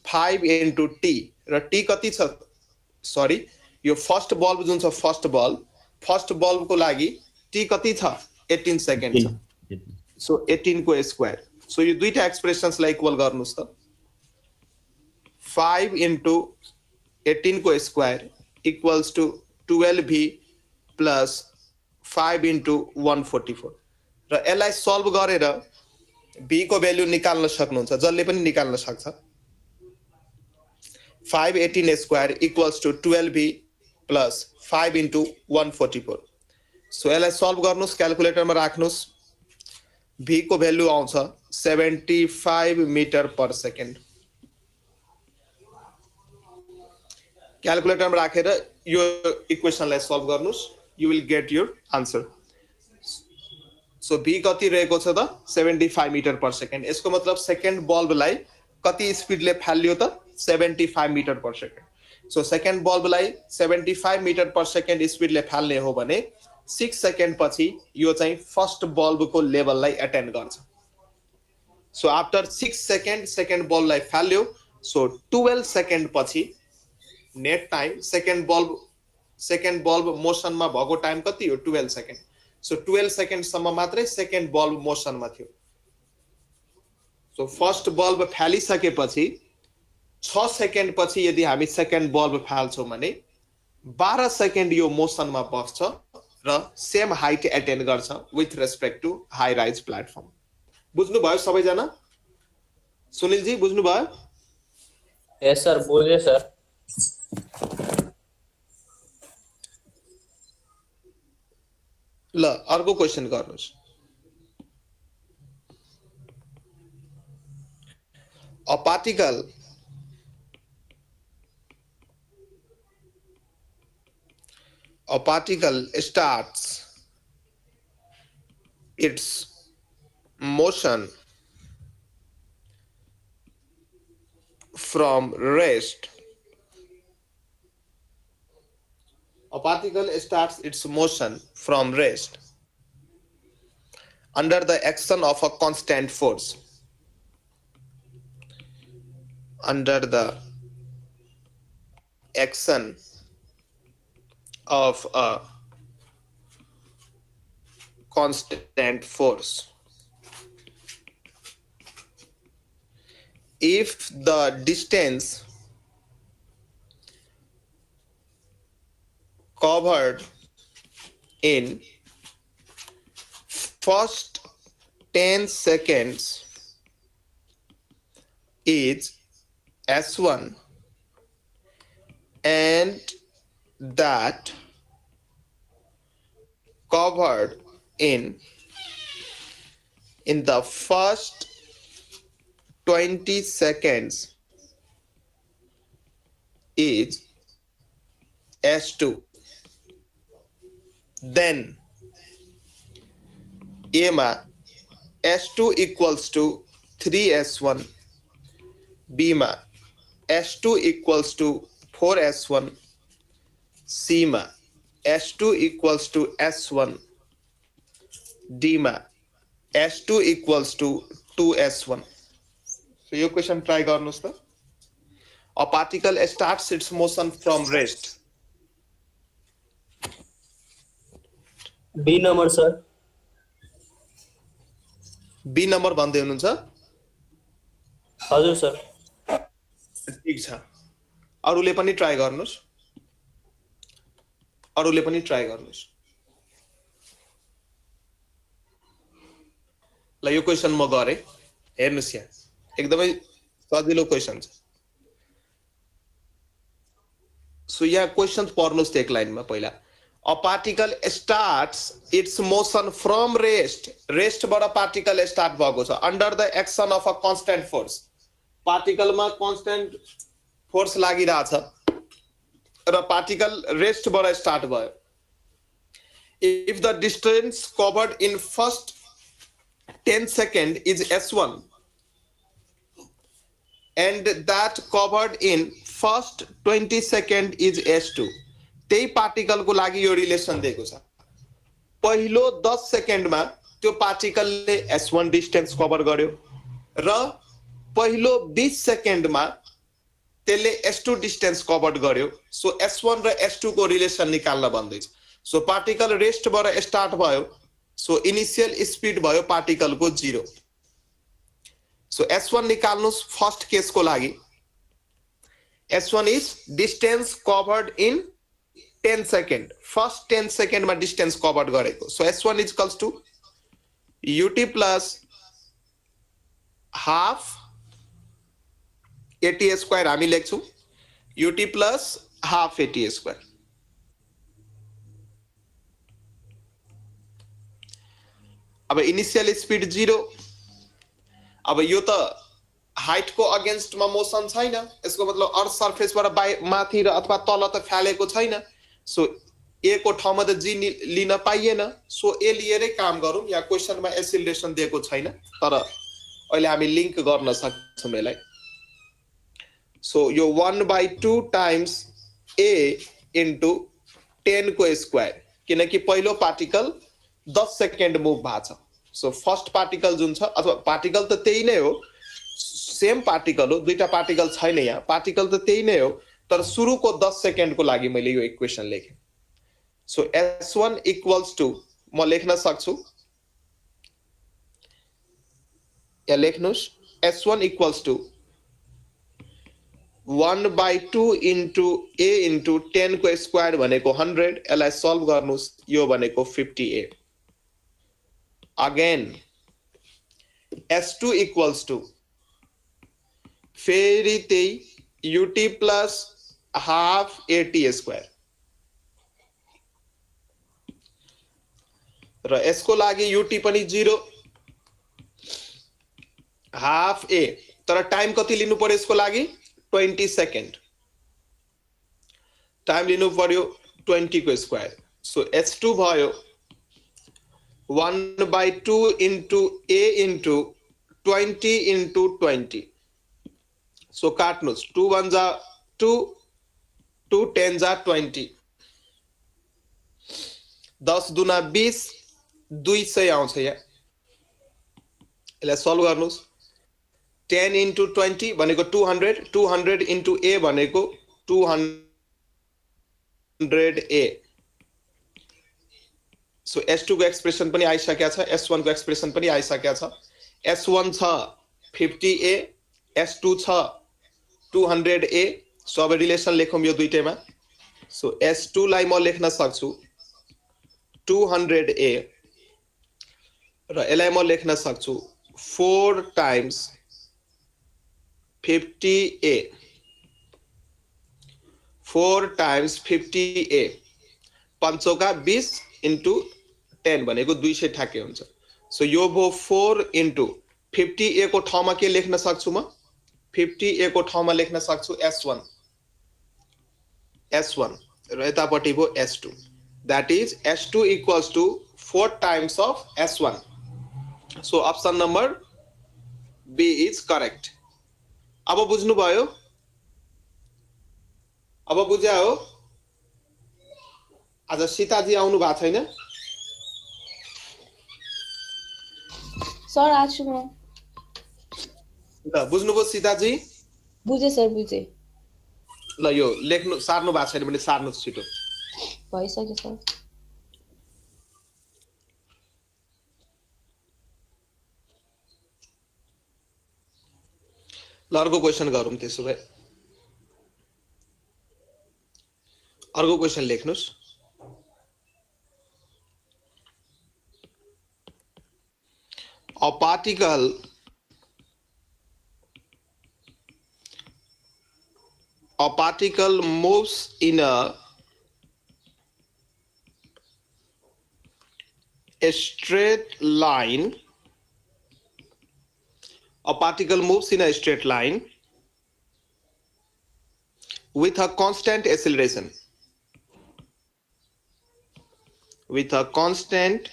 5 × t र t कति छ? सरी, यो फर्स्ट बल्ब जुन छ फर्स्ट बल्बको लागि t कति छ? 18 सेकेन्ड छ। सो 18 को स्क्वायर। सो यो दुईटा एक्सप्रेसन्सलाई इक्वल गर्नुहोस् त। 5 × 18 को स्क्वायर = 12v प्लस 5 × 144 र यसलाई सल्भ गरेर v को भ्यालु निकाल्न सक्नुहुन्छ, जसले पनि निकाल्न सक्छ। 5 18 स्क्वायर = 12v प्लस 5 × 144। सो यसलाई सल्भ गर्नुहोस्, क्यालकुलेटरमा राख्नुहोस्। v को भ्यालु आउँछ 75 मिटर पर सेकेन्ड। क्यालकुलेटरमा राखेर यो इक्वेसनलाई सल्भ गर्नुहोस्, you will get your answer. So v कति रहेको छ त? 75 मिटर पर सेकेन्ड। यसको मतलब सेकेन्ड बल्बलाई कति स्पिडले फाल्यो त? 75 meter per second. So second बल्बलाई 75 मिटर पर सेकेन्ड स्पिडले फाल्ने हो भने 6 सेकेन्ड पछि यो चाहिँ फर्स्ट बल्बको लेभललाई एटेन्ड गर्छ सो आफ्टर 6 सेकेन्ड सेकेन्ड बल्बलाई फाल्यो सो 12 सेकेन्ड पछि नेट टाइम सेकेन्ड बल्ब मोसनमा भएको टाइम कति हो 12 सेकेन्ड सो 12 सेकेन्डसम्म मात्रै सेकेन्ड बल्ब मोसनमा थियो सो फर्स्ट बल्ब फालिसकेपछि 6 सेकेन्ड पछि यदि हामी सेकेन्ड बल्ब फाल्छौँ भने 12 सेकेन्ड यो मोसनमा बस्छ र सेम हाइट एटेन्ड गर्छ with respect to high rise platform बुझ्नुभयो सबैजना सुनिलजी बुझ्नुभयो यस सर बुझे सर ल अर्को क्वेसन गर्नुहोस् a particle starts its motion from rest. A particle starts its motion from rest under the action of a constant force. Under the action of a constant force. If the distance covered in first 10 seconds is S1 and that covered in the first 20 seconds is S2 then A मा S2 equals to 3S1 B मा S2 equals to 4S1 C मा S2 equals to S1 D मा S2 equals to 2S1 so यो question try गर्नुस् त a particle starts its motion from rest B number sir B नम्बर भन्दै हुनुहुन्छ हजुर सर ठीक छ अरूले पनि ट्राई गर्नुस् ल यो क्वेशन म गरे हेर्नुस् यहाँ एकदमै सजिलो क्वेशन छ सो यहाँ क्वेशन पढ्नुस् त एक लाइनमा पहिला a particle starts its motion from rest बाट पार्टिकल स्टार्ट भएको छ under the action of a constant force particle मा कांस्टेंट फोर्स लागिरहेछ र पार्टिकल रेस्ट बाट स्टार्ट भयो if the distance covered in first 10 second is S1 and that covered in first 20 second is S2 त्यही पार्टिकल को लागि यो रिलेसन दिएको छ पहिलो 10 सेकेन्ड मा त्यो पार्टिकलले S1 डिस्टेन्स कभर गर्यो र पहिलो 20 सेकेन्ड मा त्यसले S2 डिस्टेन्स कभर गर्यो सो S1 र S2 को रिलेसन निकाल्न भन्दैछ सो पार्टिकल रेस्ट बाट स्टार्ट भयो सो इनिशियल स्पीड भयो पार्टिकल को 0 सो S1 निकाल्नुस् फर्स्ट केस को लागि S1 is distance covered in 10 second first 10 second मा डिस्टेन्स कभर गरेको so S1 is equals to UT plus half AT square हामी लेख्छौं UT plus half AT square अब इनिशियल स्पीड 0 अब यो त हाइट को अगेन्स्ट मा मोसन छैन यसको मतलब अर्थ सरफेस बाट माथि र अथवा तल त फ्यालेको छैन सो ए को ठाउँमा त जी लिन पाइएन सो ए लिएरै काम गरौँ या क्वेशनमा एक्सिलरेसन दिएको छैन तर अहिले हामी लिंक गर्न सक्छौं यसलाई सो यो 1/2 टाइम्स a into 10 को स्क्वायर किनकि पहिलो पार्टिकल 10 सेकेन्ड मुभ भएको छ। सो फर्स्ट पार्टिकल जुन छ, अथवा पार्टिकल त त्यही नै हो, सेम पार्टिकल हो, दुईटा पार्टिकल छैन यहाँ, पार्टिकल त त्यही नै हो, तर सुरुको 10 सेकेन्डको लागि मैले यो इक्वेसन लेखेँ। सो S1 इक्वल्स टु, म लेख्न सक्छु, यहाँ लेख्नुस्, S1 equals to 1/2 into A into 10 को स्क्वायर भनेको 100, यसलाई सल्भ गर्नुस्, यो भनेको 50A। Again S2 equals to फेरि त्यही UT plus half AT square, र यसको लागि UT पनि 0, हाफ A, तर टाइम कति लिनु पर्यो यसको लागि? 20 सेकेन्ड टाइम लिनु पर्यो, 20 को स्क्वायर। सो S2 भयो 1/2 into A into 20 into 20। So काट्नुस्, 2 1 जा 2, 2 10 जा 20, 10 दुना 20, 200 आउँछ यहाँ, यसलाई सल्भ गर्नुस्। 10 इन्टु 20 भनेको 200, 200 इन्टु A भनेको 200A। सो S2 को एक्सप्रेसन पनि आइसकेको छ, S1 को एक्सप्रेसन पनि आइसकेको छ। S1 छ 50A, S2 छ 200A। सो अब रिलेसन लेखौँ यो दुईटैमा। सो S2 लाई म लेख्न सक्छु 200A, र यसलाई म लेख्न सक्छु 4 टाइम्स 50A, 4 टाइम्स 50A, 500 का 20 इन्टु 10 भनेको 200 ठ्याक्कै हुन्छ। सो यो भो 4 इन्टु 50A को ठाउँमा के लेख्न सक्छु म? 50A को ठाउँमा लेख्न सक्छु S1, र यतापट्टि भो S2। That is S2 equals to 4 times of S1। So option number B is correct. अब बुझ्नुभयो? अब बुझ्या हो? आज सीताजी आउनु भएको छैन? सर आज म ल बुझ्नुभयो सीताजी? बुझे सर, बुझे। ल यो लेख्नु, सार्नु भएको छैन भने सार्नुहोस् छिटो। भइसक्यो सर। ल अर्को क्वेसन गरौँ त्यसो भए। अर्को question लेख्नुस्। A particle moves in a straight line. A particle moves in a straight line with a constant acceleration. With a constant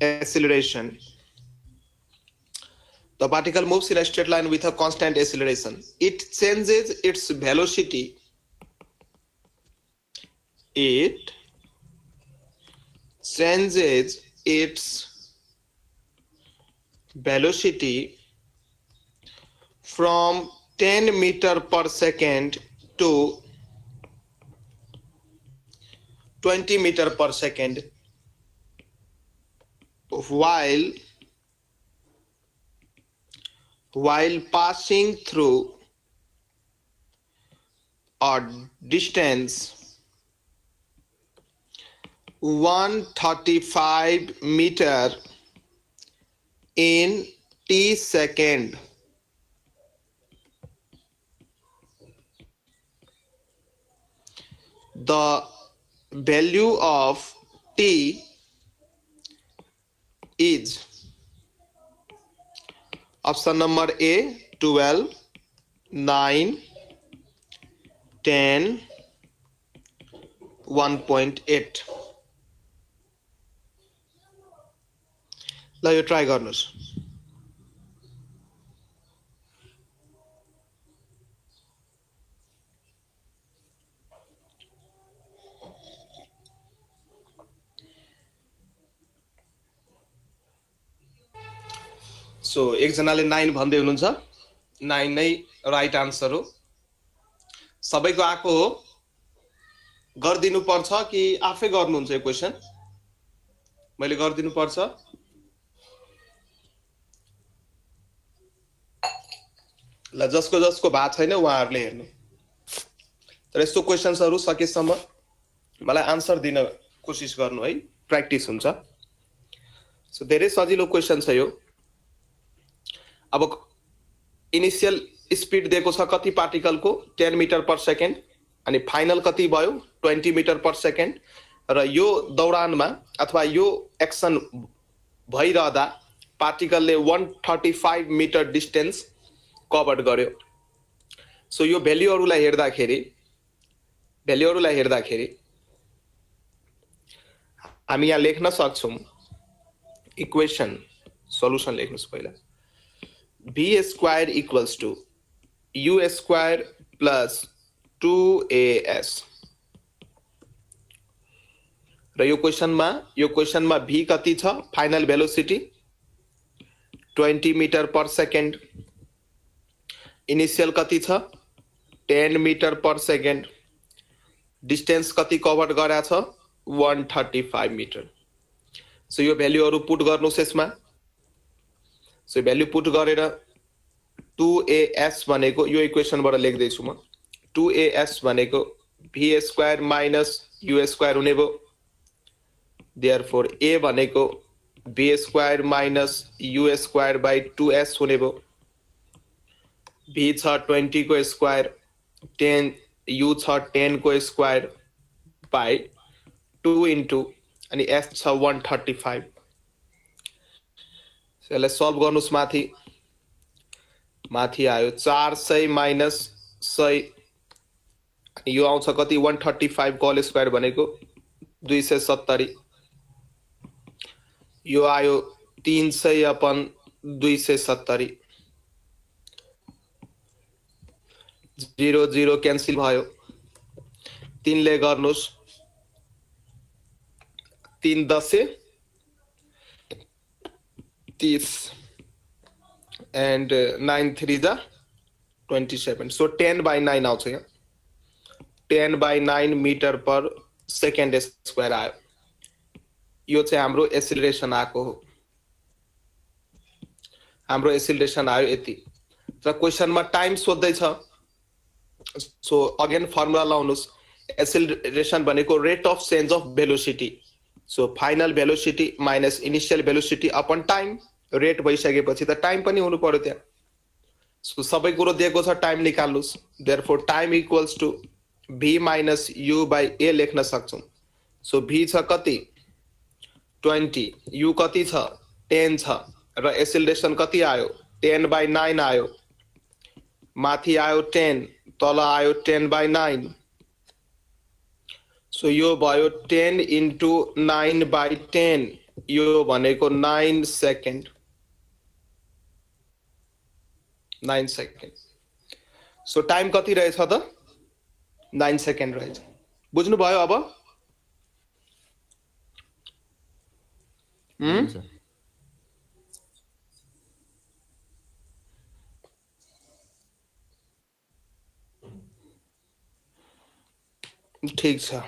acceleration. The particle moves in a straight line with a constant acceleration. It changes its velocity. It changes its velocity from 10 meter per second to 20 meter per second while passing through a distance 135 meter in t second. The value of t is option number A 12, 9, 10, 1.8. ल यो ट्राई गर्नुस्। सो एकजनाले 9 भन्दै हुनुहुन्छ 9 नै राइट आन्सर हो सबैको आको हो गर्दिनु पर्छ कि आफै गर्नुहुन्छ यो क्वेशन मैले गर्दिनु पर्छ ल जसको जसको भा छैन उहाँहरुले हेर्नु तर यस्तो क्वेशन्सहरु सकेसम्म मलाई आन्सर दिन कोशिश गर्नु है प्र्याक्टिस हुन्छ सो धेरै सजिलो क्वेशन छ यो अब इनिशियल स्पीड दिएको छ कति पार्टिकलको 10 मिटर पर सेकेन्ड अनि फाइनल कति भयो 20 मिटर पर सेकेन्ड र यो दौडानमा अथवा यो एक्सन भइरहँदा पार्टिकलले 135 मिटर डिस्टेन्स कभर गर्यो सो यो भ्यालुहरुलाई हेर्दाखेरि हामी यहाँ लेख्न सक्छौं इक्वेसन सल्युसन लेख्नुस् पहिला v square equals to u square plus 2as र यो क्वेशनमा v कति छ final velocity 20 metre per second initial कति छ 10 मिटर पर सेकेन्ड डिस्टेन्स कति कभर गरा छ 135 मिटर सो यो भ्यालुहरु पुट गर्नुस् यसमा सो भ्यालु पुट गरेर 2as भनेको यो इक्वेसनबाट लेख्दै छु म 2as भनेको v square minus u square हुने भो देयरफोर a भनेको v square minus u square by 2s हुने भो v छ 20 को स्क्वायर 10 u छ 10 को स्क्वायर बाइ 2 इन्टु अनि s छ 135 यसलाई सल्भ गर्नुस् माथि आयो 400 माइनस 100 यो आउँछ कति 135 को होल स्क्वायर भनेको 270 यो आयो 300 अपन 270 0 0 क्यान्सल भयो 3 ले गर्नुस् 3 10 30 and 9 3 the 27 so 10 by 9 आउँछ यहाँ 10 by 9 metre per second square आयो यो चाहिँ हाम्रो एसिलरेसन आको हो हाम्रो एसिलरेसन आयो यति र क्वेशनमा टाइम सोध्दै छ सो अगेन फर्मुला लाउनुस् एसिलरेसन भनेको rate of change of velocity so final velocity minus initial velocity upon time rate भइसकेपछि त टाइम पनि हुनु पर्यो त्यहाँ सो सबै कुरो दिएको छ टाइम निकाल्नुस् therefore time equals to v minus u by a लेख्न सक्छौं सो v छ कति 20 u कति छ 10 छ र एसिलरेसन कति आयो 10 by 9 आयो माथि आयो 10 तल आयो 10 by 9 सो यो भयो 10 into 9 by 10 यो भनेको 9 सेकेन्ड 9 सेकेन्ड सो टाइम कति रहेछ त 9 सेकेन्ड रहेछ बुझ्नु भयो अब ठीक छ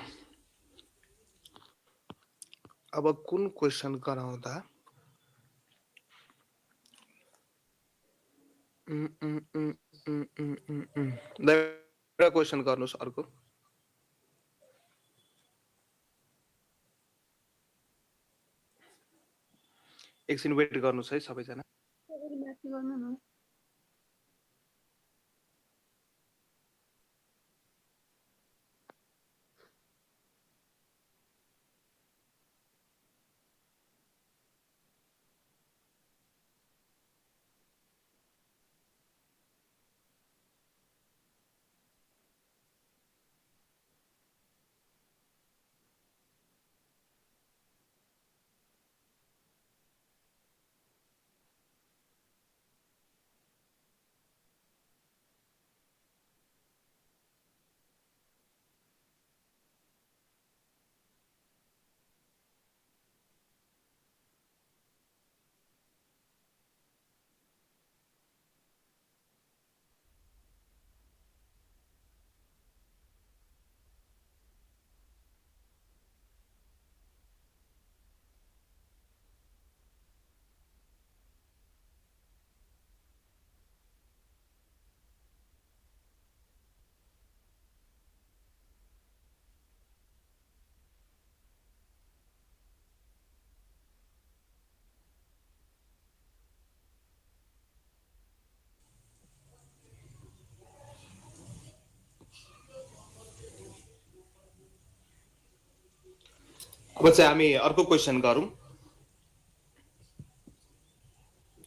अब कुन क्वेशन गराउँदा एउटा क्वेशन गर्नुस् अर्को एकछिन वेट गर्नुस् है सबैजना माथि गर्नु न अब चाहिँ हामी अर्को क्वेसन गरौँ।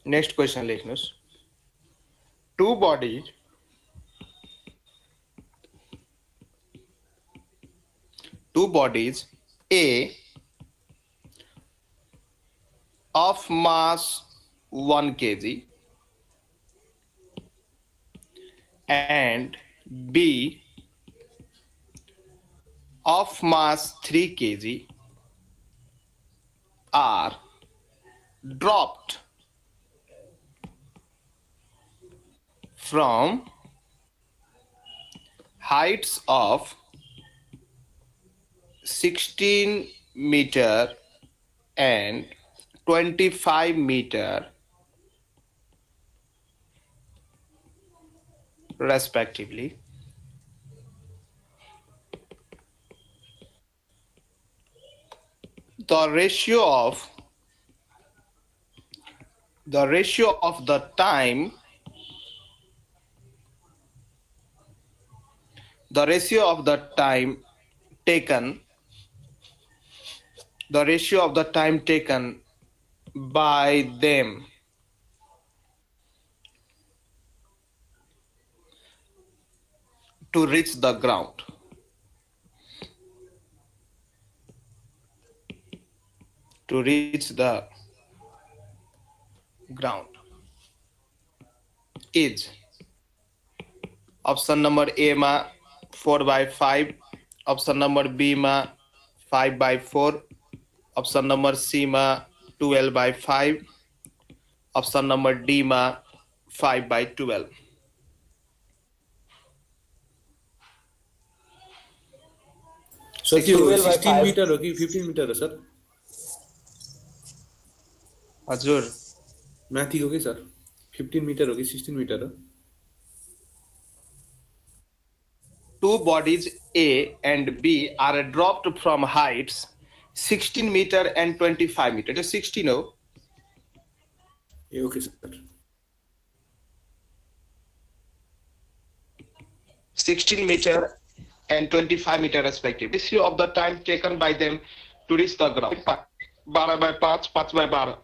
नेक्स्ट क्वेसन लेख्नुस्। Two bodies A of mass 1 kg and B of mass 3 kg are dropped from heights of 16 meter and 25 meter respectively. The ratio of the time taken by them to reach the ground is option number A मा 4/5, ऑप्शन नंबर बी मा 5/4, ऑप्शन नंबर सी मा 12/5, ऑप्शन नंबर डी मा 5/12। सर त्यो 12/5 16 मिटर हो कि 15 मिटर हो सर? हजुर माथिको के सर? 15 मिटर हो कि 16 मिटर हो? Two bodies A and B are dropped from heights 16 meter and 25 meter. जो 16 हो। ए okay sir. 16 meter and 25 meter respectively. Ratio of the time taken by them to reach the ground. 12/5, 5/12.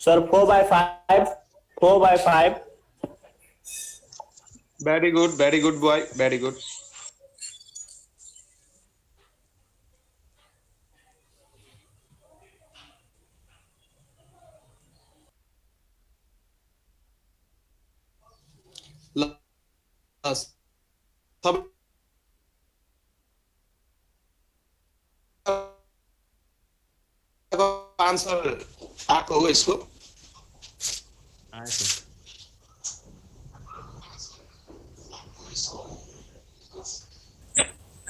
Sir, 4/5. 4/5. Very good boy, very good. Sub answer आएको हो यसको।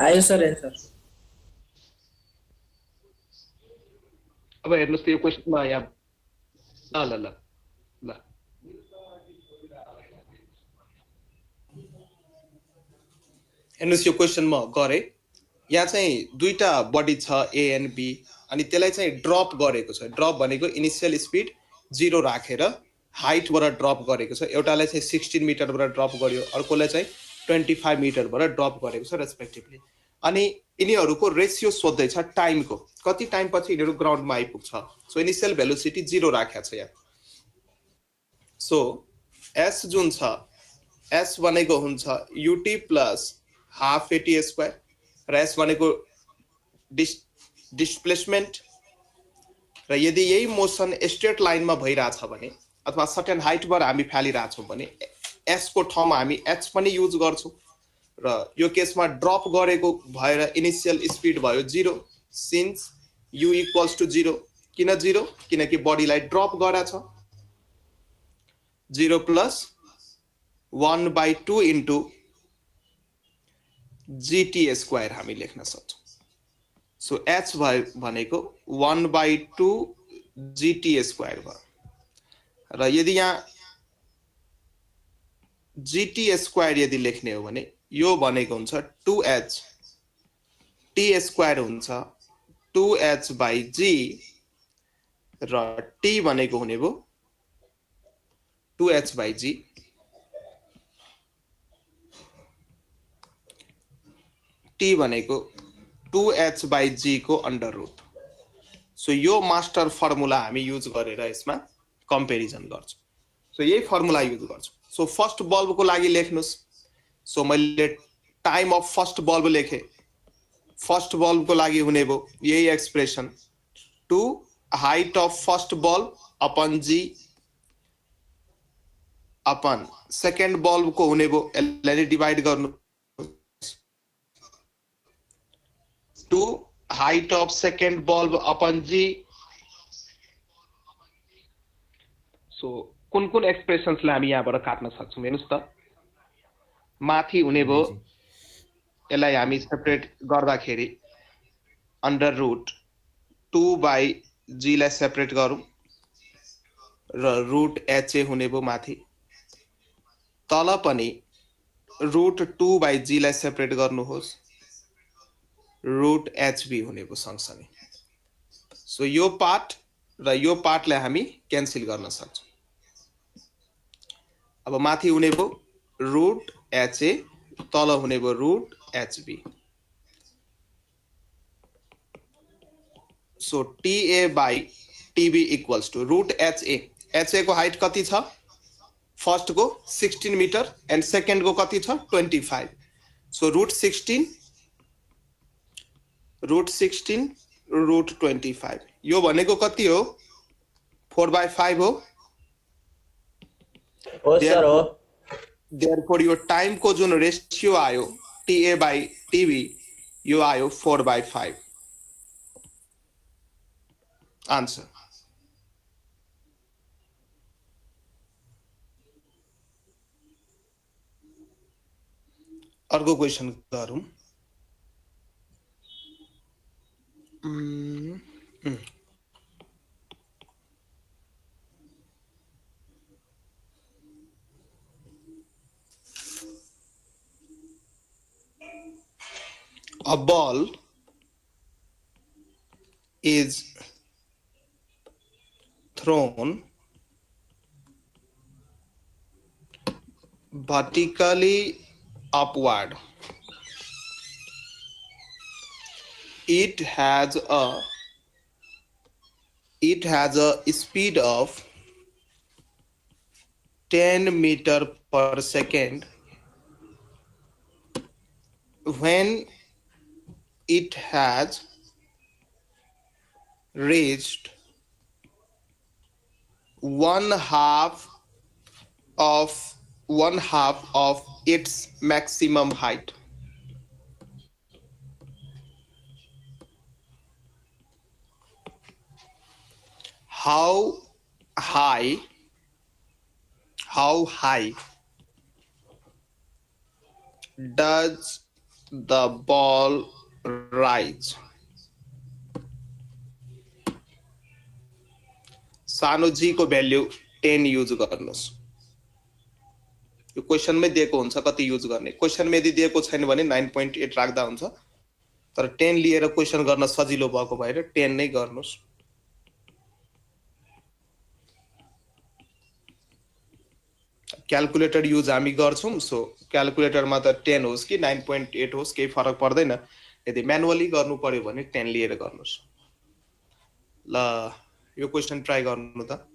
आयो सर एन्सर। अब हेर्नुहोस् त्यो क्वेसनमा यहाँ ल ल ल ल हेर्नुहोस् यो क्वेसन म गरे। यहाँ चाहिँ दुईटा बडी छ ए एन्ड बी अनि त्यसलाई चाहिँ ड्रप गरेको छ। ड्रप भनेको इनिसियल स्पिड 0 राखेर हाइटबाट ड्रप गरेको छ। एउटालाई चाहिँ 16 मिटरबाट ड्रप गर्यो, अर्कोलाई चाहिँ 25 मिटरबाट ड्रप गरेको छ रेस्पेक्टिभली। अनि यिनीहरूको रेसियो सोध्दैछ टाइमको, कति टाइम पछि यिनीहरू ग्राउन्डमा आइपुग्छ। सो इनिसियल भेलोसिटी 0 राखेको छ यहाँ। सो एस जुन छ, एस भनेको हुन्छ UT plus half eighty square र एस भनेको डिस्प्लेसमेन्ट र यदि यही मोसन स्ट्रेट लाइनमा भइरहेछ भने अथवा सर्टेन हाइटबाट हामी फालिरहेछौँ भने एस को ठाउँमा हामी एच पनि युज गर्छौँ र यो केसमा ड्रप गरेको भएर इनिसियल स्पिड भयो 0 सिन्स u इक्वल्स टु 0। किन 0? किनकि बडीलाई ड्रप गरेछ। 0 प्लस 1/2 इन्टु जीटी स्क्वायर हामी लेख्न सक्छौँ। सो एच भनेको 1/2 जीटी स्क्वायर भयो र यदि यहाँ जीटी स्क्वायर यदि लेख्ने हो भने यो भनेको हुन्छ 2h टी स्क्वायर हुन्छ 2h/g र टी भनेको हुने भयो 2h/g t भनेको 2h/g को अंडर रूट। सो यो मास्टर फर्मुला हामी युज गरेर यसमा कम्पेरिजन गर्छौं। सो यही फर्मुला युज गर्छौं। सो फर्स्ट बल्ब को लागि लेख्नुस्। सो मैले टाइम अफ फर्स्ट बल्ब लेखे। फर्स्ट बल्ब को लागि हुने भो यही expression 2 height of first bulb upon g upon second bulb को हुने भो यसलाई डिवाइड गर्नु 2 height of second bulb upon g। So कुन कुन एक्सप्रेसन्सलाई हामी यहाँबाट काट्न सक्छौं हेर्नुस् त। माथि हुने भो यसलाई हामी सेपरेट गर्दाखेरि अंडर रूट 2/g लाई सेपरेट गरौं र रूट ha हुने भो माथि। तल पनि रूट 2/g लाई सेपरेट गर्नुहोस् रूट hb हुने भो सँगसँगै। सो यो पार्ट र यो पार्टलाई हामी क्यान्सल गर्न सक्छौं। अब माथि हुने भो रूट ha तल हुने भो root hb। So ta/tb equals to root ha को हाइट कति छ? फर्स्ट को 16 मिटर एंड सेकेन्ड को कति छ? 25। सो रूट 16 रूट 25 यो भनेको कति हो? 4/5 हो। हो सर हो। देयरफोर यो टाइम को जुन रेशियो आयो ta/tb यो आयो 4/5 आंसर। अर्को क्वेशन गरौं। A ball is thrown vertically upward. It has a speed of 10 meter per second when it has reached one half of its maximum height. How high does the ball rise? सानो जी को भ्याल्यु 10 युज गर्नुस्। यो क्वेशन मै दिएको हुन्छ कति युज गर्ने। क्वेशन मै यदि दिएको छैन भने 9.8 राख्दा हुन्छ, तर 10 लिएर क्वेशन गर्न सजिलो भएको भएर 10 नै गर्नुस्। क्याल्कुलेटर युज हामी गर्छौं। सो क्याल्कुलेटरमा त 10 होस् कि 9.8 होस् केही फरक पर्दैन। यदि म्यानुअली गर्नु पर्यो भने 10 लिएर गर्नुस्। ल यो क्वेशन ट्राई गर्नु त।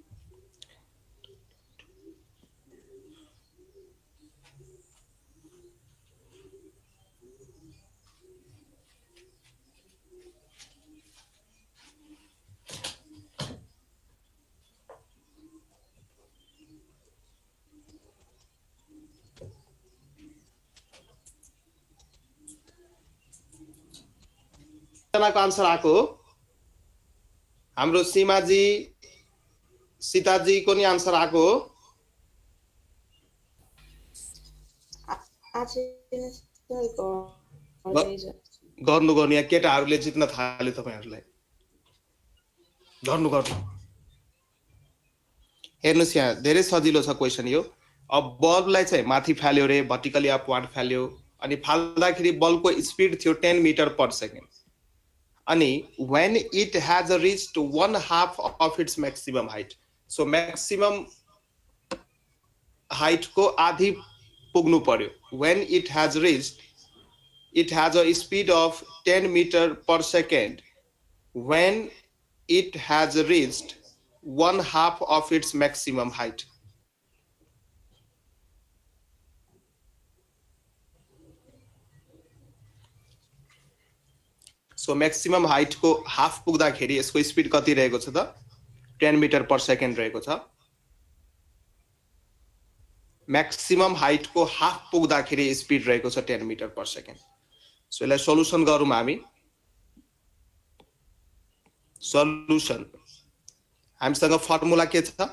जनाको आन्सर आको हो। हाम्रो सीमाजी सीताजी को नि आन्सर आको हो। गर्नु यहाँ केटाहरूले जित्न थाल्यो तपाईहरुलाई। गर्नु हेर्नुस् यहाँ धेरै सजिलो छ क्वेशन यो। अब बल्बलाई चाहिँ माथि फाल्यो रे, भर्टिकली अपवार्ड फाल्यो, अनि फाल्दाखेरि बल्बको स्पिड थियो 10 मिटर पर सेकेन्ड, अनि when it has reached one half of its maximum height. So maximum height को आधी पुग्नु पर्यो. When it has reached, it has a speed of 10 meter per second. When it has reached 1/2 of its maximum height. So maximum height को हाफ पुग्दाखेरि यसको स्पिड कति रहेको छ त 10 मिटर पर सेकेन्ड रहेको छ. मैक्सिमम हाइट को हाफ पुग्दाखेरि स्पिड रहेको छ 10 मिटर पर सेकेन्ड. सो यसलाई सोलुसन गरौँ हामी. सोलुसन हामीसँग फर्मुला के छ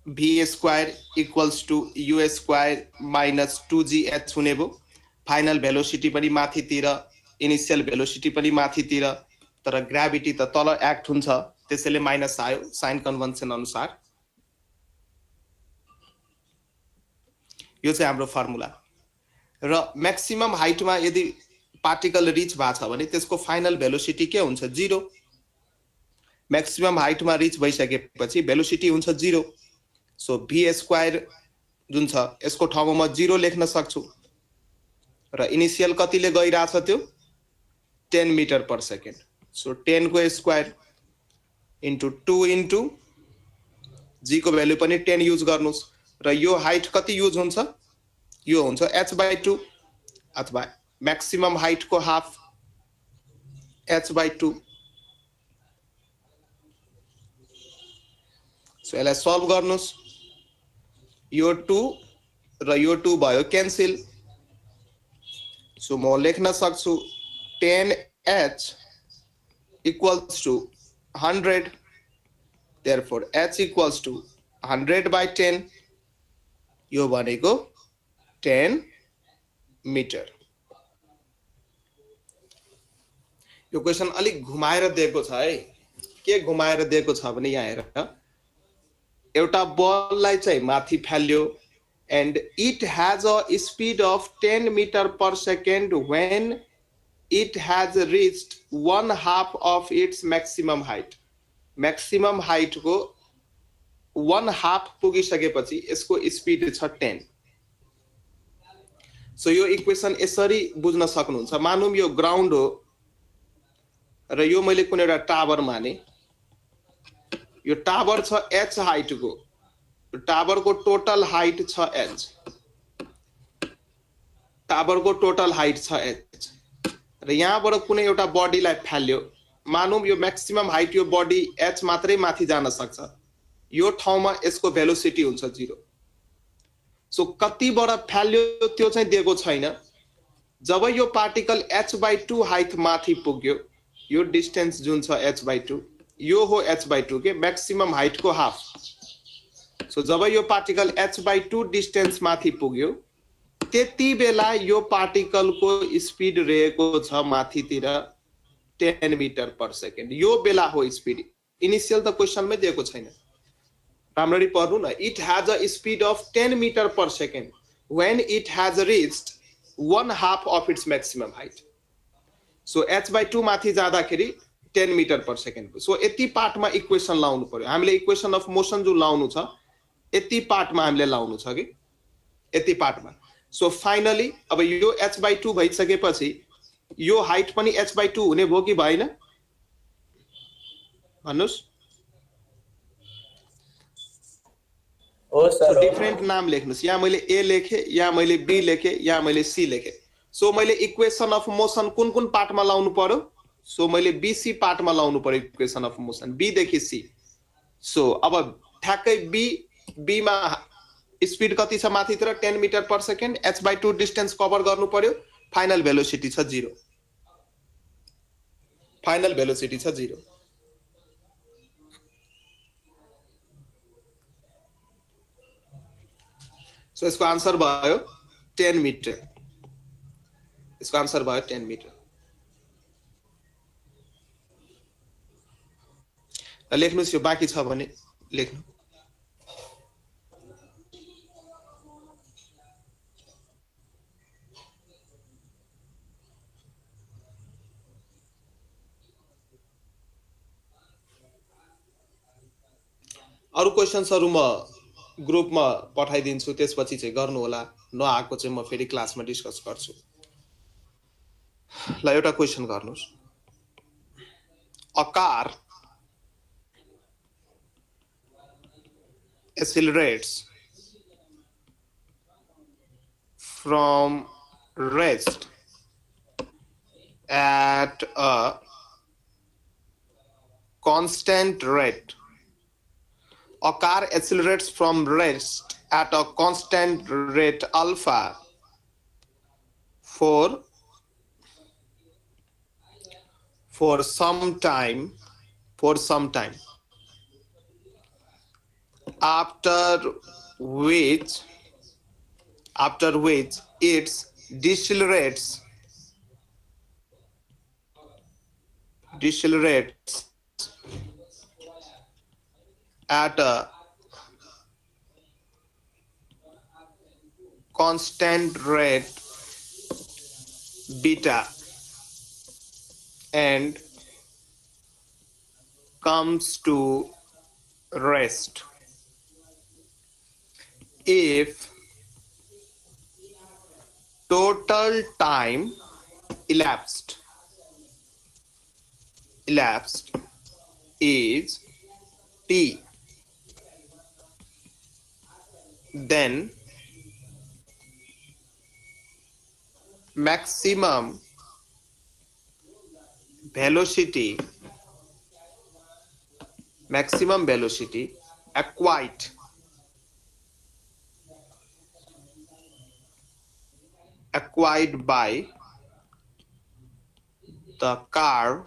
v square equals to u square minus 2gh हुने भयो. फाइनल भेलोसिटी पनि माथितिर, इनिशियल भेलोसिटी पनि माथितिर, तर ग्राभिटी त तल एक्ट हुन्छ, त्यसैले माइनस आयो साइन कन्भेन्सन अनुसार. यो चाहिँ हाम्रो फर्मुला. र मैक्सिमम हाइटमा यदि पार्टिकल रिच भएको छ भने त्यसको फाइनल भेलोसिटी के हुन्छ 0. मैक्सिमम हाइटमा रिच भइसकेपछि भेलोसिटी हुन्छ 0. सो v स्क्वायर जुन छ यसको ठाउँमा म 0 लेख्न सक्छु र इनिशियल कतिले गइराछ त्यो 10 मिटर पर सेकेन्ड. सो 10 को स्क्वायर इन्टु 2 इन्टु g को भ्यालु पनि 10 युज गर्नुस् र यो हाइट कति युज हुन्छ यो हुन्छ h/2 अथवा मैक्सिमम हाइट को हाफ h/2. सो यसलाई सल्भ गर्नुस्. यो 2 र यो 2 भयो क्यान्सल. सो म लेख्न सक्छु 10h equals to 100. Therefore h equals to 100/10. यो भनेको 10 मिटर. यो क्वेशन अलिक घुमाएर दिएको छ है. के घुमाएर दिएको छ भने यहाँ हेर, एउटा बललाई चाहिँ माथि फाल्यो and it has a speed of 10 meter per second when it has reached 1/2 of its maximum height. Maximum height को 1/2 पुगिसकेपछि यसको स्पिड छ 10. सो यो इक्वेसन यसरी बुझ्न सक्नुहुन्छ. मानौँ यो ग्राउन्ड हो र यो मैले कुनै एउटा टावर माने. यो टावर छ h हाइट को. टावर को टोटल हाइट छ h. टावर को टोटल हाइट छ h र यहाँबाट कुनै एउटा बडीलाई फाल्यो. मानौँ यो मैक्सिमम हाइट यो बडी h मात्रै माथि जान सक्छ. यो ठाउँमा यसको भेलोसिटी हुन्छ 0. सो कतिबाट फाल्यो त्यो चाहिँ दिएको छैन. जब यो पार्टिकल h/2 हाइट माथि पुग्यो, यो डिस्टेन्स जुन छ h/2 यो हो h/2 के मैक्सिमम हाइट को हाफ. सो जब यो पार्टिकल h/2 डिस्टेन्स माथि पुग्यो त्यति बेला यो पार्टिकल को स्पिड रहेको छ माथितिर 10 मिटर पर सेकेन्ड. यो बेला हो स्पिड. इनिशियल त क्वेशनमै दिएको छैन. राम्ररी पढ्नु न. It has a speed of 10 metre per second when it has reached 1/2 of its maximum height. So h/2 माथि जाँदाखेरि 10 मिटर पर सेकेन्ड. सो यति पार्टमा इक्वेसन लाउनु पर्यो. हामीले इक्वेसन अफ मोसन जो लाउनु छ यति पार्टमा हामीले लाउनु छ कि यति पार्टमा. सो फाइनली अब यो h/2 भइसकेपछि यो हाइट पनि h/2 हुने भयो कि भएन भन्नुस्. हो सर. डिफरेंट नाम लेख्नुस्. यहाँ मैले a लेखे, यहाँ मैले b लेखे, यहाँ मैले c लेखे. सो मैले इक्वेसन अफ मोसन कुन कुन पार्टमा लाउनु पर्यो. सो मैले bc पार्टमा लाउनु पर्यो इक्वेसन अफ मोसन b देखि c. सो अब ठ्याक्कै b मा स्पिड कति छ माथितिर 10 metre per second. h/2 distance cover गर्नु पर्यो. फाइनल भेलोसिटी छ 0. फाइनल भेलोसिटी छ 0. सो इसको आंसर भयो 10 मिटर. इसको आंसर भयो 10 मिटर. लेख्नुस्. यो बाँकी छ भने लेख्नु. अरु क्वेशन्सहरु म ग्रुपमा पठाइदिन्छु, त्यसपछि चाहिँ गर्नु होला। नआएको चाहिँ म फेरि क्लासमा डिस्कस गर्छु। ल एउटा क्वेशन गर्नुस्। A car accelerates from rest at a constant rate. A car accelerates from rest at a constant rate alpha for some time, after which it decelerates at a constant rate beta and comes to rest if total time elapsed is t, then maximum velocity acquired by the car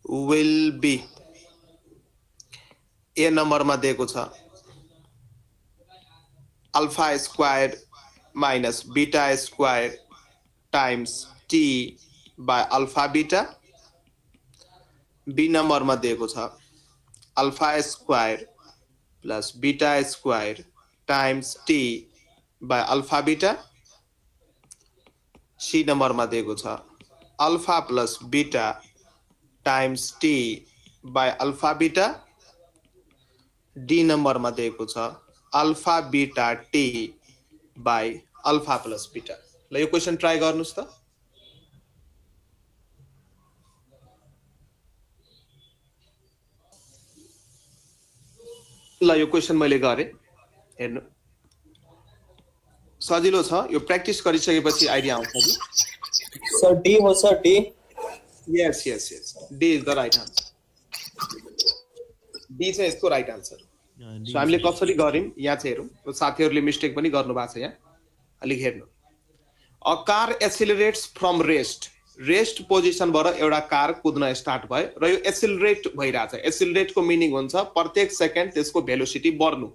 will be a नम्बरमा दिएको छ alpha square minus beta square times t by alpha beta. B नम्बरमा दिएको छ alpha square plus beta square times t by alpha beta. C नम्बरमा दिएको छ alpha plus beta times t by alpha beta. D नम्बरमा दिएको छ alpha beta t by alpha plus beta. ल यो क्वेशन ट्राई गर्नुस् त। ल यो क्वेशन मैले गरे, हेर्नु सजिलो छ। यो प्र्याक्टिस गरिसकेपछि आइडिया आउँछ नि। सर डी हो sir D. Yes yes yes D is the right answer. D चाहिँ यसको राइट आन्सर। सो हामीले कसरी गर्यौं यहाँ चाहिँ हेरौं। साथीहरुले मिस्टेक पनि गर्नु भएको छ यहाँ, अलि हेर्नु। अ कार एक्सिलरेट्स फ्रम रेस्ट पोजिसनबाट एउटा कार कुद्न स्टार्ट भयो र यो एक्सिलरेट भइराछ। एक्सिलरेटको मिनिङ हुन्छ प्रत्येक सेकेन्ड त्यसको भेलोसिटी बढ्नु।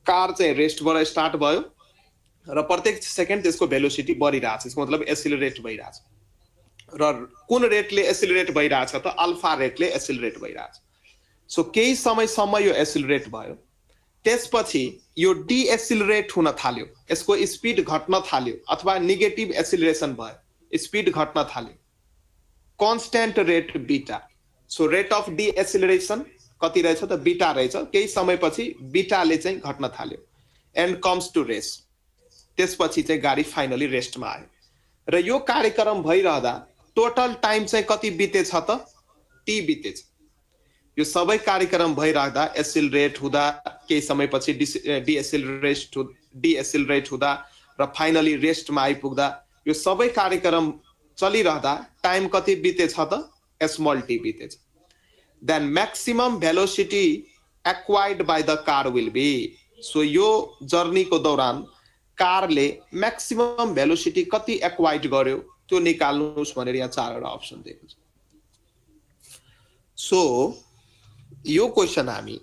कार चाहिँ रेस्टबाट स्टार्ट भयो र प्रत्येक सेकेन्ड त्यसको भेलोसिटी बढिराछ, यसको मतलब एक्सिलरेट भइराछ। र कुन रेटले एक्सिलरेट भइराछ त अल्फा रेटले एक्सिलरेट भइराछ। सो केही समयसम्म यो एक्सिलरेट भयो, त्यसपछि यो डिएक्सिलरेट हुन थाल्यो, यसको स्पिड घट्न थाल्यो अथवा नेगेटिभ एक्सिलरेसन भयो, स्पिड घट्न थाल्यो। Constant rate beta. So rate of deceleration कति रहेछ त बीटा रहेछ। केही समयपछि बीटाले चाहिँ घट्न थाल्यो एन्ड कम्स टु रेस्ट। त्यसपछि चाहिँ गाडी फाइनली रेस्टमा आयो र यो कार्यक्रम भइरहँदा टोटल टाइम चाहिँ कति बितेछ त टी बितेछ। यो सबै कार्यक्रम भइराख्दा एक्सिलरेट हुँदा केही समयपछि डिएक्सिलरेट हुँदा र फाइनली रेस्टमा आइपुग्दा यो सबै कार्यक्रम चलिरहँदा टाइम कति बितेछ त स्मल टी बितेछ। Then maximum velocity acquired by the car will be. So यो जर्नीको दौरान कारले मैक्सिमम भेलोसिटी कति एक्वायर्ड गर्यो त्यो निकाल्नुस् भनेर यहाँ चारवटा अप्सन दिएको छ। सो यो क्वेशन हामी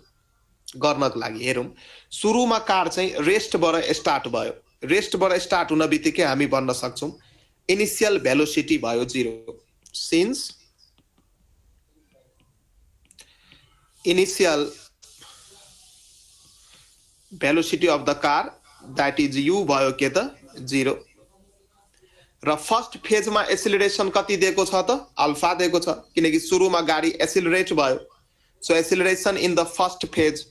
गर्नको लागि हेरौं। सुरुमा कार चाहिँ रेस्टबाट स्टार्ट भयो। रेस्टबाट स्टार्ट हुन बित्तिकै हामी भन्न सक्छौं इनिशियल भेलोसिटी भयो 0। Since initial velocity of the car that is u भयो के त 0। र फर्स्ट फेजमा एक्सिलरेसन कति दिएको छ त अल्फा दिएको छ, किनकि सुरुमा गाडी एक्सिलरेट भयो So acceleration in the first phase,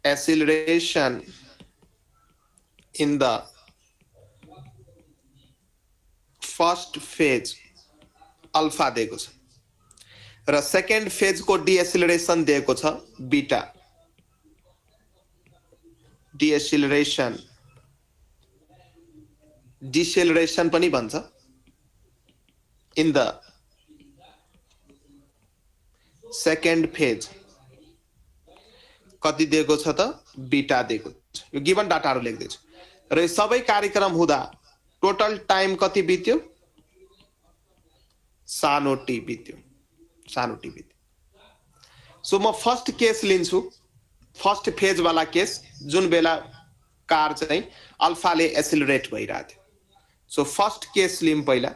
acceleration in the first phase alpha दिएको छ र सेकेन्ड फेज को डिएसिलरेसन दिएको छ बीटा डिएसिलरेसन डिसेलरेसन पनि भन्छ इन द सेकेन्ड फेज कति दिएको छ त बीटा दिएको छ यो गिवन डाटाहरु लेख्दै छु र यो सबै कार्यक्रम हुँदा टोटल टाइम कति बित्यो सानो टी बित्यो सो म फर्स्ट केस लिन्छु फर्स्ट फेज वाला केस जुन बेला कार चाहिँ अल्फाले एसिलरेट भइरहेको थियो सो फर्स्ट केस लिम पहिला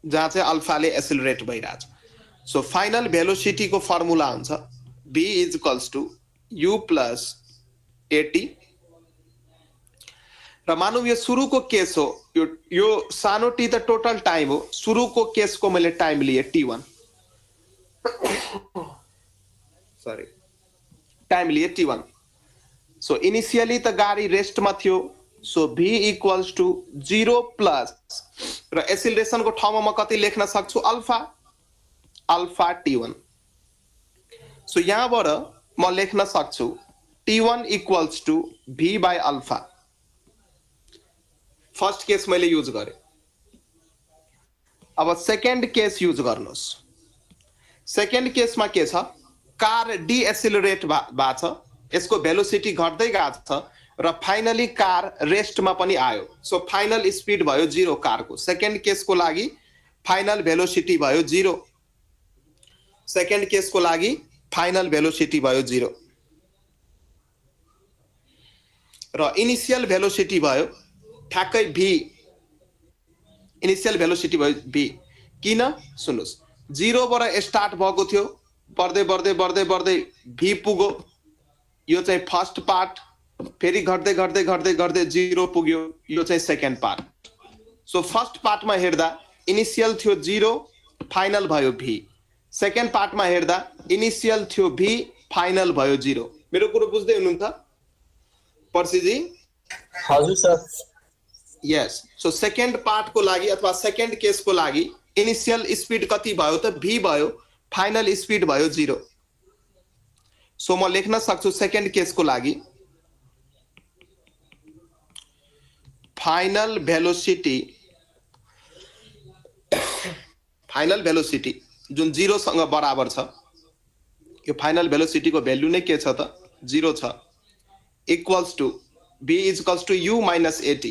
जहाँ चाहिँ अल्फाले एसिलरेट भइरहेको छ सो फाइनल भेलोसिटी को फर्मुला हुन्छ v is equals to u plus at र मानौ यो सुरुको केस हो यो सानो टी त टोटल टाइम हो सुरुको केसको मैले टाइम लिए t1 सरी टाइम लिए t1 सो इनिशियली त गाडी रेस्टमा थियो so v equals to 0 plus र एसिलरेसन को ठाउँमा म कति लेख्न सक्छु अल्फा t1 सो यहाँबाट म लेख्न सक्छु t1 equals to v by alpha first case मैले युज गरे अब सेकेन्ड केस युज गर्नुस् सेकेन्ड केसमा के छ कार डिएसिलरेट भएको छ यसको भेलोसिटी घट्दै गएको छ र फाइनली कार रेस्टमा पनि आयो सो फाइनल स्पिड भयो 0 कारको सेकेन्ड केसको लागि फाइनल भेलोसिटी भयो 0 सेकेन्ड केसको लागि फाइनल भेलोसिटी भयो 0 र इनिशियल भेलोसिटी भयो ठ्याक्कै v इनिशियल भेलोसिटी भयो v किन सुन्नुस् 0 बाट स्टार्ट भएको थियो बढ्दै बढ्दै बढ्दै बढ्दै v पुग्यो यो चाहिँ फर्स्ट पार्ट फेरि घट्दै घट्दै घट्दै घट्दै 0 पुग्यो यो चाहिँ सेकेन्ड पार्ट सो फर्स्ट पार्टमा हेर्दा इनिशियल थियो 0 फाइनल भयो v सेकेन्ड पार्टमा हेर्दा इनिशियल थियो v फाइनल भयो 0 मेरो कुरा बुझ्दै हुनुहुन्छ पर्सी जी हजुर sir yes so second part को लागि अथवा सेकेन्ड केस को लागि इनिशियल स्पीड कति भयो त v भयो फाइनल स्पीड भयो 0 सो म लेख्न सक्छु सेकेन्ड केस को लागि फाइनल भेलोसिटी जुन 0 सँग बराबर छ यो फाइनल भेलोसिटी को भ्यालु नै के छ त 0 छ equals to v is equals to u minus at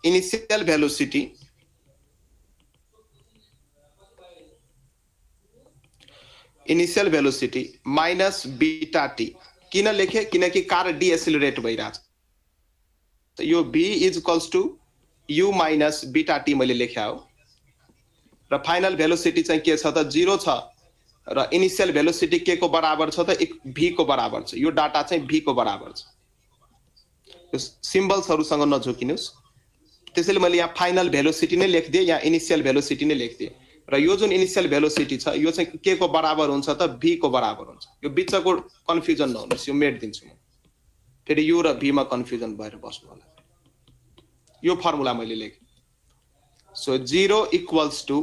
initial velocity minus beta t किन लेखे किनकि कार डिएसिलरेट भइरहेछ त यो v is equals to u minus beta t मैले लेख्या हो र फाइनल भेलोसिटी चाहिँ के छ त 0 छ र इनिशियल भेलोसिटी के को बराबर छ त v को बराबर छ यो डाटा चाहिँ v को बराबर छ यो सिम्बल्सहरुसँग नझुकिनुस् त्यसैले मैले यहाँ फाइनल भेलोसिटी नै लेख्दिए यहाँ इनिशियल भेलोसिटी नै लेख्दिए र यो जुन इनिशियल भेलोसिटी छ यो चाहिँ के को बराबर हुन्छ त v को बराबर हुन्छ यो बिचको कन्फ्युजन नहुनुस् यो मेट दिन्छु म फेरि u र v मा कन्फ्युजन भएर बस्नु होला यो फर्मुला मैले लेखे so 0 equals to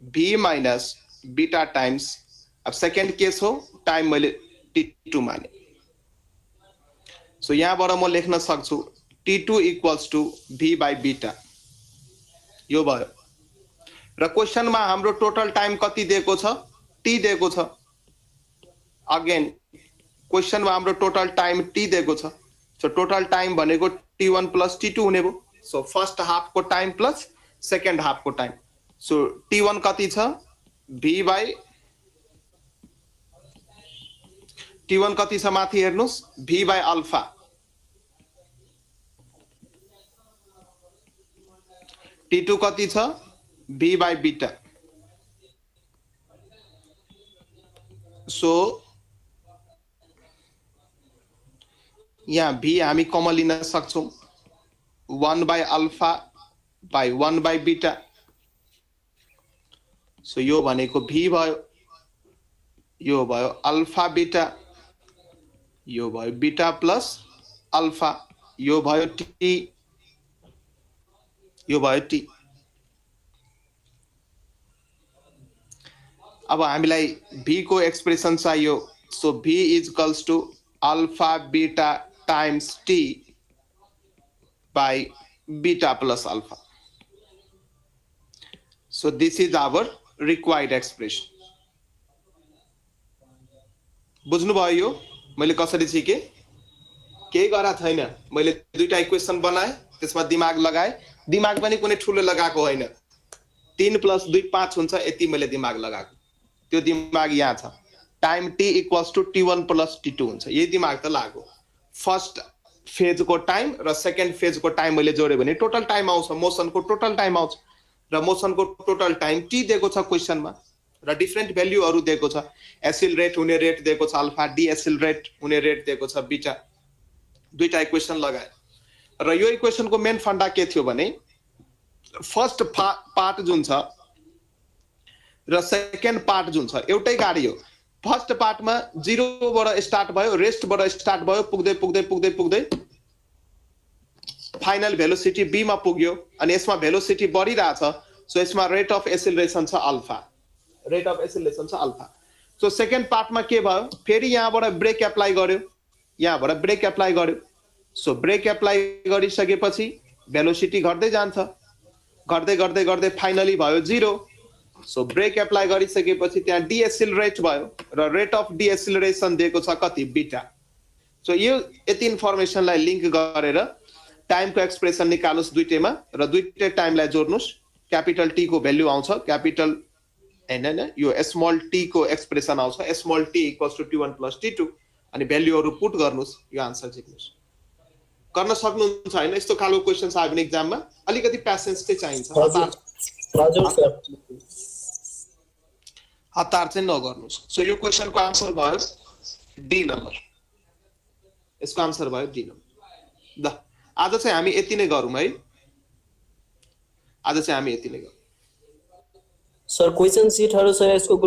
v minus beta times अब सेकेन्ड केस हो टाइम मैले t2 माने सो यहाँबाट म लेख्न सक्छु t2 equals to v by beta यो भयो र क्वेशनमा हाम्रो टोटल टाइम कति दिएको छ t दिएको छ अगेन क्वेशनमा हाम्रो टोटल टाइम t दिएको छ सो टोटल टाइम भनेको t1 प्लस t2 हुने भयो सो फर्स्ट हाफ को टाइम प्लस सेकेन्ड हाफ को टाइम सो t1 कति छ v बाइ t1 कति छ माथि हेर्नुस् v बाइ अल्फा t2 कति छ v बाइ बीटा सो यहाँ v हामी कमन लिन सक्छौं 1 by alpha by 1 by beta so यो भनेको v भयो, यो भयो अल्फा बीटा, यो भयो बीटा प्लस अल्फा, यो भयो t, यो भयो t। अब हामीलाई v को एक्सप्रेसन चाहियो, so v is equals to alpha beta times t by beta plus alpha. So this is our required expression. बुझ्नुभयो यो मैले कसरी सिकेँ? केही गरा छैन, मैले दुईटा इक्वेसन बनाएँ, त्यसमा दिमाग लगाएँ। दिमाग पनि कुनै ठुलो लगाएको होइन, 3 + 2 5 हुन्छ, यति मैले दिमाग लगाएको। त्यो दिमाग यहाँ छ। Time t equals to t1 + t2 हुन्छ, यही दिमाग त लाग्यो। फर्स्ट फेजको टाइम र सेकेन्ड फेजको टाइम मैले जोड्यो भने टोटल टाइम आउँछ, मोसनको टोटल टाइम आउँछ, र मोसनको टोटल टाइम t दिएको छ क्वेसनमा, र डिफरेन्ट भ्यालुहरू दिएको छ। एसिलरेट हुने रेट दिएको छ अल्फा, डिएसिलरेट हुने रेट दिएको छ बीटा। दुईटा इक्वेसन लगाए र यो इक्वेसनको मेन फन्डा के थियो भने फर्स्ट पार्ट जुन छ र सेकेन्ड पार्ट जुन छ एउटै गाडी हो। फर्स्ट पार्टमा 0 बाट स्टार्ट भयो, रेस्ट बाट स्टार्ट भयो, पुग्दै पुग्दै पुग्दै पुग्दै फाइनल भेलोसिटी b मा पुग्यो, अनि यसमा भेलोसिटी बढिरहेछ, सो यसमा रेट अफ एसिलरेसन छ अल्फा, रेट अफ एसिलरेसन छ अल्फा। सो सेकेन्ड पार्टमा के भयो, फेरि यहाँबाट ब्रेक एप्लाई गर्यो, यहाँबाट ब्रेक एप्लाई गर्यो। सो ब्रेक एप्लाई गरिसकेपछि भेलोसिटी घट्दै जान्छ, घट्दै घट्दै घट्दै फाइनली भयो 0। सो ब्रेक एप्लाई गरिसकेपछि त्यहाँ डिएसिलरेट भयो, र रेट अफ डिएसिलरेसन दिएको छ कति, बीटा। सो यो यति इन्फर्मेसनलाई लिंक गरेर टाइमको एक्सप्रेसन निकाल्नुस् दुईटैमा, र दुईटै टाइमलाई जोड्नुस्। क्यापिटल टी को भ्यालु आउँछ, क्यापिटल हैन यो स्मल टी को एक्सप्रेसन आउँछ, small T equals to t1 + t2, अनि भ्यालुहरू पुट गर्नुस्, यो आन्सर जित्नुस्। गर्न सक्नुहुन्छ हैन? यस्तो खालको क्वेशन्स आयो भने एक्जाममा अलिकति पेशेन्स चाहिँ चाहिन्छ। हजुर सर, हतार चाहिँ नगर्नुस्। सो यो क्वेशनको आन्सर भयो डी नम्बर, यसको आन्सर भयो डी नम्बर। ल आज चाहिँ हामी यति नै गरौँ है, आज चाहिँ हामी यति नै गरौँ। सर क्वेशन सिटहरु छ यसको